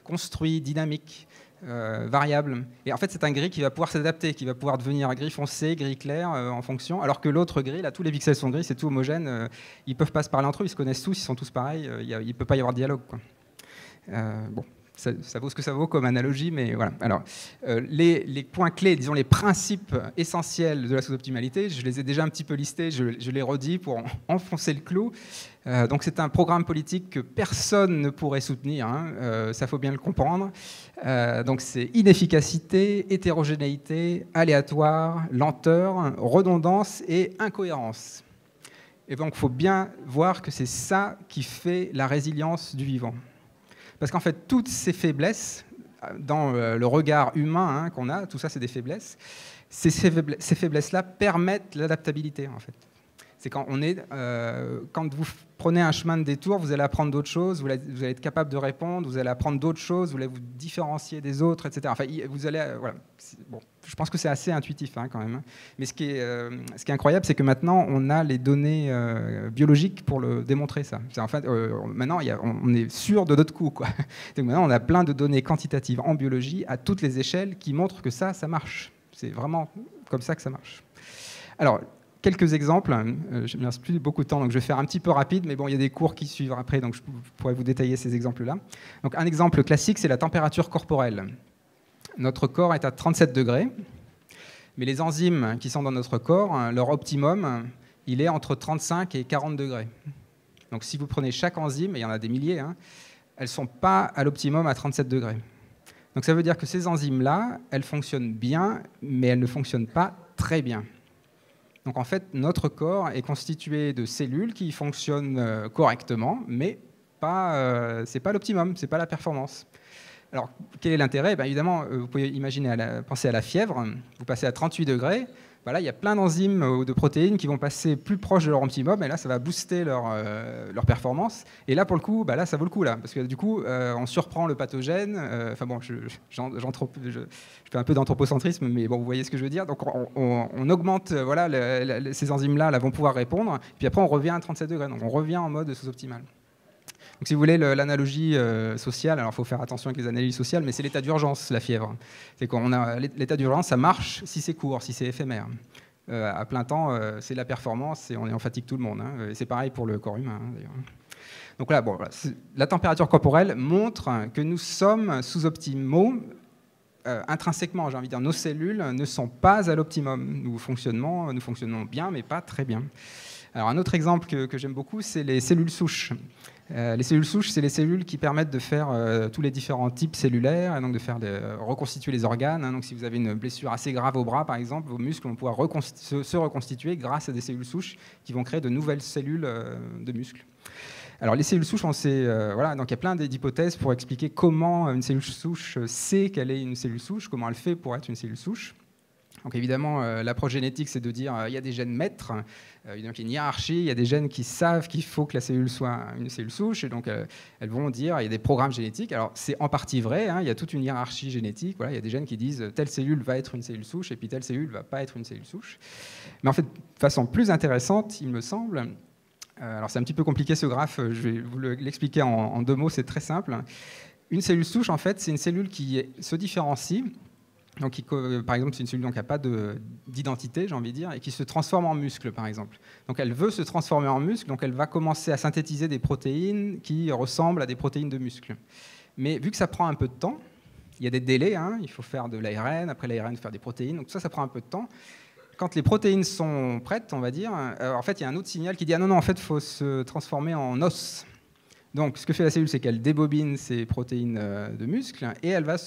construit, dynamique. Variable. Et en fait, c'est un gris qui va pouvoir s'adapter, qui va pouvoir devenir gris foncé, gris clair en fonction, alors que l'autre gris, là, tous les pixels sont gris, c'est tout homogène, ils peuvent pas se parler entre eux, ils se connaissent tous, ils sont tous pareils, il ne peut pas y avoir de dialogue, quoi. Bon, ça vaut ce que ça vaut comme analogie, mais voilà. Alors, les points clés, disons les principes essentiels de la sous-optimalité, je les ai déjà un petit peu listés, je les redis pour enfoncer le clou. Donc c'est un programme politique que personne ne pourrait soutenir, ça faut bien le comprendre. Donc c'est inefficacité, hétérogénéité, aléatoire, lenteur, redondance et incohérence. Et donc il faut bien voir que c'est ça qui fait la résilience du vivant. Parce qu'en fait, toutes ces faiblesses, dans le regard humain qu'on a, tout ça c'est des faiblesses, ces faiblesses-là permettent l'adaptabilité, en fait. C'est quand vous prenez un chemin de détour, vous allez apprendre d'autres choses, vous allez être capable de répondre, vous allez apprendre d'autres choses, vous allez vous différencier des autres, etc. Enfin, vous allez, voilà. Bon, je pense que c'est assez intuitif quand même. Mais ce qui est incroyable, c'est que maintenant, on a les données biologiques pour le démontrer ça. En fait, maintenant, on est sûr de notre coup, quoi. Donc maintenant, on a plein de données quantitatives en biologie à toutes les échelles qui montrent que ça marche. C'est vraiment comme ça que ça marche. Alors, quelques exemples, je ne me reste plus beaucoup de temps, donc je vais faire un petit peu rapide, mais bon, il y a des cours qui suivent après, donc je pourrais vous détailler ces exemples-là. Donc un exemple classique, c'est la température corporelle. Notre corps est à 37 degrés, mais les enzymes qui sont dans notre corps, leur optimum, il est entre 35 et 40 degrés. Donc si vous prenez chaque enzyme, et il y en a des milliers, elles ne sont pas à l'optimum à 37 degrés. Donc ça veut dire que ces enzymes-là, elles fonctionnent bien, mais elles ne fonctionnent pas très bien. Donc en fait, notre corps est constitué de cellules qui fonctionnent correctement, mais c'est pas l'optimum, c'est pas la performance. Alors, quel est l'intérêt ? Évidemment, vous pouvez penser à la fièvre. Vous passez à 38 degrés. Là, il y a plein d'enzymes ou de protéines qui vont passer plus proche de leur optimum, et là, ça va booster leur performance. Et là, pour le coup, là, ça vaut le coup, là, parce que du coup, on surprend le pathogène. Je fais un peu d'anthropocentrisme, mais bon, vous voyez ce que je veux dire. Donc, on augmente, ces enzymes-là vont pouvoir répondre, puis après, on revient à 37 degrés. Donc, on revient en mode sous-optimal. Donc, si vous voulez, l'analogie sociale, alors il faut faire attention avec les analogies sociales, mais c'est l'état d'urgence, la fièvre. C'est qu'on a l'état d'urgence, ça marche si c'est court, si c'est éphémère. À plein temps, c'est la performance et on fatigue tout le monde. Hein. Et c'est pareil pour le corps humain, d'ailleurs. Donc là, bon, la température corporelle montre que nous sommes sous-optimaux. Intrinsèquement, j'ai envie de dire, nos cellules ne sont pas à l'optimum. Nous fonctionnons bien, mais pas très bien. Alors, un autre exemple que j'aime beaucoup, c'est les cellules souches. Les cellules souches, c'est les cellules qui permettent de faire tous les différents types cellulaires, et donc de reconstituer les organes. Hein. Donc, si vous avez une blessure assez grave au bras, par exemple, vos muscles vont pouvoir se reconstituer grâce à des cellules souches qui vont créer de nouvelles cellules de muscles. Alors, les cellules souches, on sait, voilà, donc il y a plein d'hypothèses pour expliquer comment une cellule souche sait qu'elle est une cellule souche, comment elle fait pour être une cellule souche. Donc évidemment, l'approche génétique, c'est de dire il y a des gènes maîtres, donc il y a une hiérarchie, il y a des gènes qui savent qu'il faut que la cellule soit une cellule souche, et donc elles vont dire il y a des programmes génétiques. Alors c'est en partie vrai, hein, il y a toute une hiérarchie génétique, voilà, il y a des gènes qui disent telle cellule va être une cellule souche, et puis telle cellule ne va pas être une cellule souche. Mais en fait, de façon plus intéressante, il me semble, alors c'est un petit peu compliqué ce graphe, je vais vous l'expliquer en 2 mots, c'est très simple. Une cellule souche, en fait, c'est une cellule qui se différencie. Donc, par exemple, c'est une cellule qui n'a pas d'identité, j'ai envie de dire, et qui se transforme en muscle, par exemple. Donc, elle veut se transformer en muscle, donc elle va commencer à synthétiser des protéines qui ressemblent à des protéines de muscle. Mais vu que ça prend un peu de temps, il y a des délais, hein, il faut faire de l'ARN, après l'ARN, faire des protéines, donc ça prend un peu de temps. Quand les protéines sont prêtes, on va dire, en fait, il y a un autre signal qui dit « Ah non, en fait, il faut se transformer en os ». Donc, ce que fait la cellule, c'est qu'elle débobine ses protéines de muscles et elle va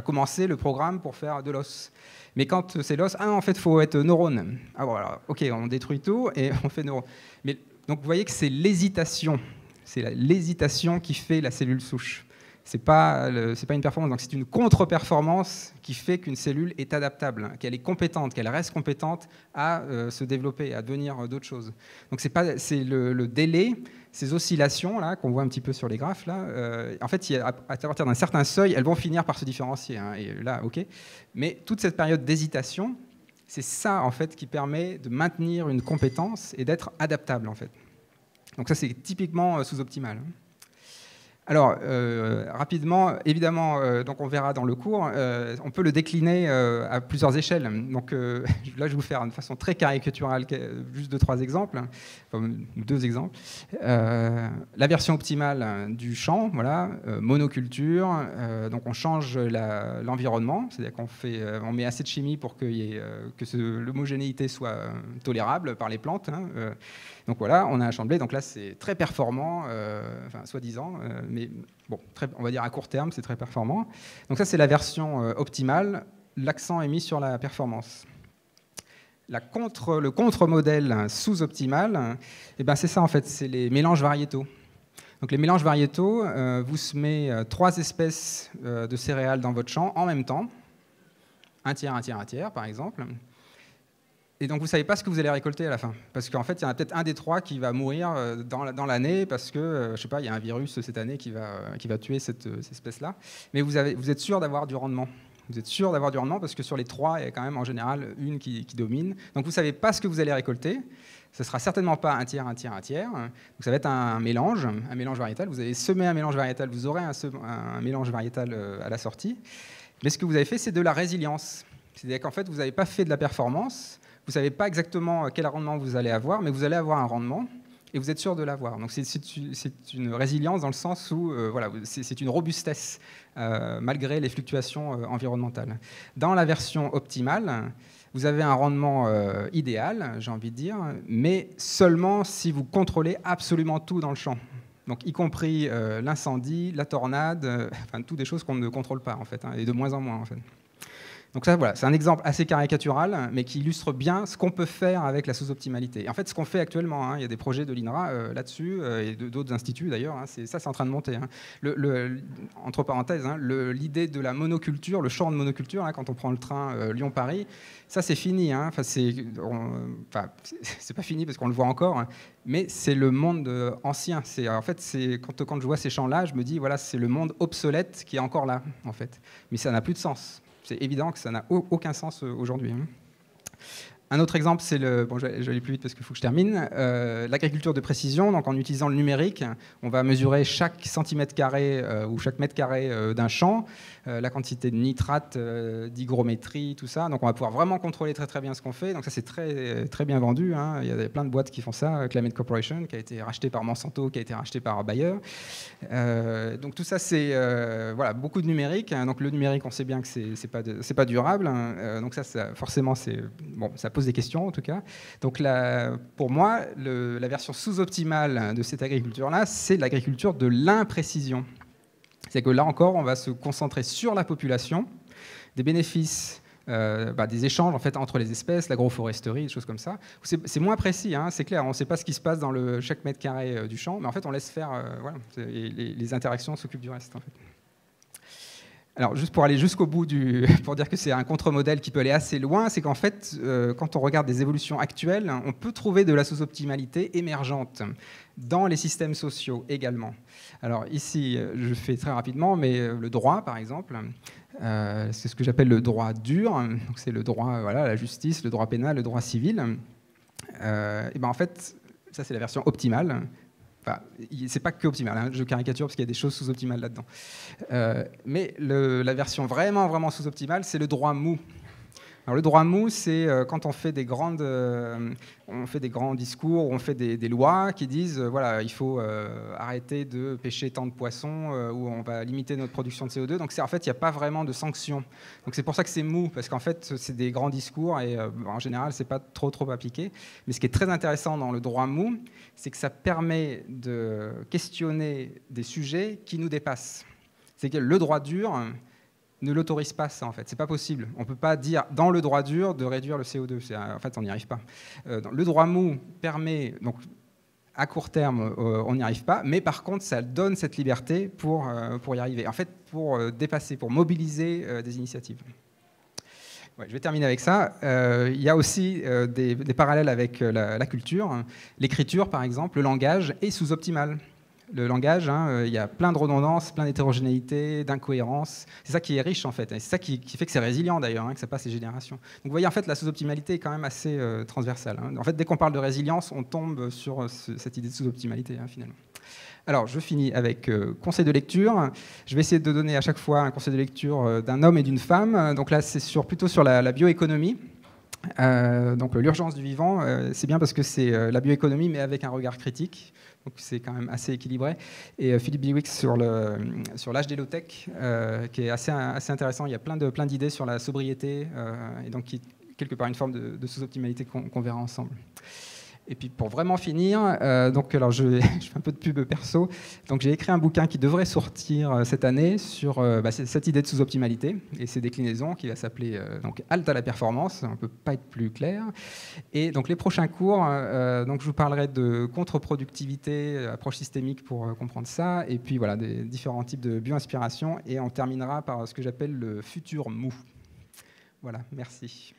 commencer le programme pour faire de l'os. Mais quand c'est l'os, en fait, il faut être neurone. Ah bon, alors, ok, on détruit tout et on fait neurone. Mais donc, vous voyez que c'est l'hésitation. C'est l'hésitation qui fait la cellule souche. C'est pas une performance, donc c'est une contre-performance qui fait qu'une cellule est adaptable, qu'elle est compétente, qu'elle reste compétente à se développer, à devenir d'autres choses. Donc c'est le délai, ces oscillations là qu'on voit un petit peu sur les graphes là. En fait, à partir d'un certain seuil, elles vont finir par se différencier. Hein, et là, ok. Mais toute cette période d'hésitation, c'est ça en fait qui permet de maintenir une compétence et d'être adaptable en fait. Donc ça, c'est typiquement sous-optimal. Alors, rapidement, évidemment, donc on verra dans le cours, on peut le décliner à plusieurs échelles. Donc là, je vais vous faire de façon très caricaturale juste 2-3 exemples, enfin, 2 exemples. La version optimale du champ, voilà, monoculture, donc on change l'environnement, c'est-à-dire on met assez de chimie pour que l'homogénéité soit tolérable par les plantes. Hein, donc voilà, on a un champ de blé, donc là c'est très performant, enfin soi-disant, mais bon, on va dire à court terme, c'est très performant. Donc ça c'est la version optimale, l'accent est mis sur la performance. Le contre-modèle sous-optimal, eh ben, c'est ça en fait, c'est les mélanges variétaux. Donc les mélanges variétaux, vous semez 3 espèces de céréales dans votre champ en même temps, un tiers, un tiers, un tiers par exemple. Et donc, vous ne savez pas ce que vous allez récolter à la fin. Parce qu'en fait, il y en a peut-être un des 3 qui va mourir dans l'année parce que, je ne sais pas, il y a un virus cette année qui va tuer cette espèce-là. Mais vous êtes sûr d'avoir du rendement. Vous êtes sûr d'avoir du rendement parce que sur les 3, il y a quand même en général une qui domine. Donc, vous ne savez pas ce que vous allez récolter. Ce ne sera certainement pas un tiers, un tiers, un tiers. Donc, ça va être un mélange variétal. Vous avez semé un mélange variétal, vous aurez un mélange variétal à la sortie. Mais ce que vous avez fait, c'est de la résilience. C'est-à-dire qu'en fait, vous n'avez pas fait de la performance. Vous ne savez pas exactement quel rendement vous allez avoir, mais vous allez avoir un rendement et vous êtes sûr de l'avoir. Donc c'est une résilience dans le sens où voilà, c'est une robustesse malgré les fluctuations environnementales. Dans la version optimale, vous avez un rendement idéal, j'ai envie de dire, mais seulement si vous contrôlez absolument tout dans le champ. Donc y compris l'incendie, la tornade, enfin toutes des choses qu'on ne contrôle pas en fait, hein, et de moins en moins en fait. Donc ça, voilà, c'est un exemple assez caricatural, mais qui illustre bien ce qu'on peut faire avec la sous-optimalité. En fait, ce qu'on fait actuellement, hein, il y a des projets de l'INRA là-dessus, et d'autres instituts d'ailleurs, hein, c'est en train de monter. Hein. Entre parenthèses, hein, l'idée de la monoculture, le champ de monoculture, hein, quand on prend le train Lyon-Paris, ça c'est fini. Hein, c'est pas fini parce qu'on le voit encore, hein, mais c'est le monde ancien. En fait, quand je vois ces champs-là, je me dis, voilà, c'est le monde obsolète qui est encore là, en fait. Mais ça n'a plus de sens. C'est évident que ça n'a aucun sens aujourd'hui. Un autre exemple, c'est bon, je vais aller plus vite parce qu'il faut que je termine. L'agriculture de précision. Donc, en utilisant le numérique, on va mesurer chaque centimètre carré ou chaque mètre carré d'un champ, la quantité de nitrate, d'hygrométrie, tout ça. Donc, on va pouvoir vraiment contrôler très très bien ce qu'on fait. Donc, ça c'est très très bien vendu, hein. Il y a plein de boîtes qui font ça. Climate Corporation, qui a été racheté par Monsanto, qui a été racheté par Bayer. Donc, tout ça c'est voilà, beaucoup de numérique. Donc, le numérique, on sait bien que c'est pas durable. Donc, ça forcément, bon, ça pose des questions en tout cas. Donc pour moi, la version sous-optimale de cette agriculture-là, c'est l'agriculture de l'imprécision. C'est que là encore, on va se concentrer sur la population, des bénéfices, des échanges en fait, entre les espèces, l'agroforesterie, des choses comme ça. C'est moins précis, hein, c'est clair, on ne sait pas ce qui se passe dans chaque mètre carré du champ, mais en fait on laisse faire, voilà, et les interactions s'occupent du reste en fait. Alors, juste pour aller jusqu'au bout, pour dire que c'est un contre-modèle qui peut aller assez loin, c'est qu'en fait, quand on regarde des évolutions actuelles, on peut trouver de la sous-optimalité émergente dans les systèmes sociaux également. Alors ici, je fais très rapidement, mais le droit, par exemple, c'est ce que j'appelle le droit dur. Donc, c'est le droit, voilà, la justice, le droit pénal, le droit civil. Et ben en fait, ça c'est la version optimale. Enfin, c'est pas que optimal, hein, je caricature parce qu'il y a des choses sous-optimales là-dedans. Mais la version vraiment, vraiment sous-optimale, c'est le droit mou. Alors, le droit mou, c'est quand on fait des grands discours, on fait des lois qui disent voilà, il faut arrêter de pêcher tant de poissons ou on va limiter notre production de CO2. Donc en fait, il n'y a pas vraiment de sanctions. Donc c'est pour ça que c'est mou, parce qu'en fait, c'est des grands discours et en général, c'est pas trop appliqué. Mais ce qui est très intéressant dans le droit mou, c'est que ça permet de questionner des sujets qui nous dépassent. C'est que le droit dur ne l'autorise pas, ça, en fait. C'est pas possible. On peut pas dire, dans le droit dur, de réduire le CO2. En fait, on n'y arrive pas. Le droit mou permet, donc, à court terme, on n'y arrive pas, mais par contre, ça donne cette liberté pour y arriver. En fait, pour dépasser, pour mobiliser des initiatives. Ouais, je vais terminer avec ça. Il y a aussi des parallèles avec la culture. L'écriture, par exemple, le langage est sous-optimal. Le langage, hein, il y a plein de redondances, plein d'hétérogénéité, d'incohérences. C'est ça qui est riche, en fait. Et c'est ça qui fait que c'est résilient, d'ailleurs, hein, que ça passe les générations. Donc, vous voyez, en fait, la sous-optimalité est quand même assez transversale. Hein. En fait, dès qu'on parle de résilience, on tombe sur cette idée de sous-optimalité, hein, finalement. Alors, je finis avec conseil de lecture. Je vais essayer de donner à chaque fois un conseil de lecture d'un homme et d'une femme. Donc là, c'est plutôt sur la bioéconomie. Donc l'urgence du vivant, c'est bien parce que c'est la bioéconomie, mais avec un regard critique. Donc c'est quand même assez équilibré. Et Philippe Biwix sur l'âge des low-tech, qui est assez intéressant. Il y a plein d'idées sur la sobriété, et donc qui quelque part une forme de sous-optimalité qu'on verra ensemble. Et puis pour vraiment finir, alors je fais un peu de pub perso. Donc j'ai écrit un bouquin qui devrait sortir cette année sur cette idée de sous-optimalité et ses déclinaisons, qui va s'appeler donc Halte à la performance. On ne peut pas être plus clair. Et donc les prochains cours, donc je vous parlerai de contre-productivité, approche systémique pour comprendre ça, et puis voilà des différents types de bio-inspiration. Et on terminera par ce que j'appelle le futur mou. Voilà, merci.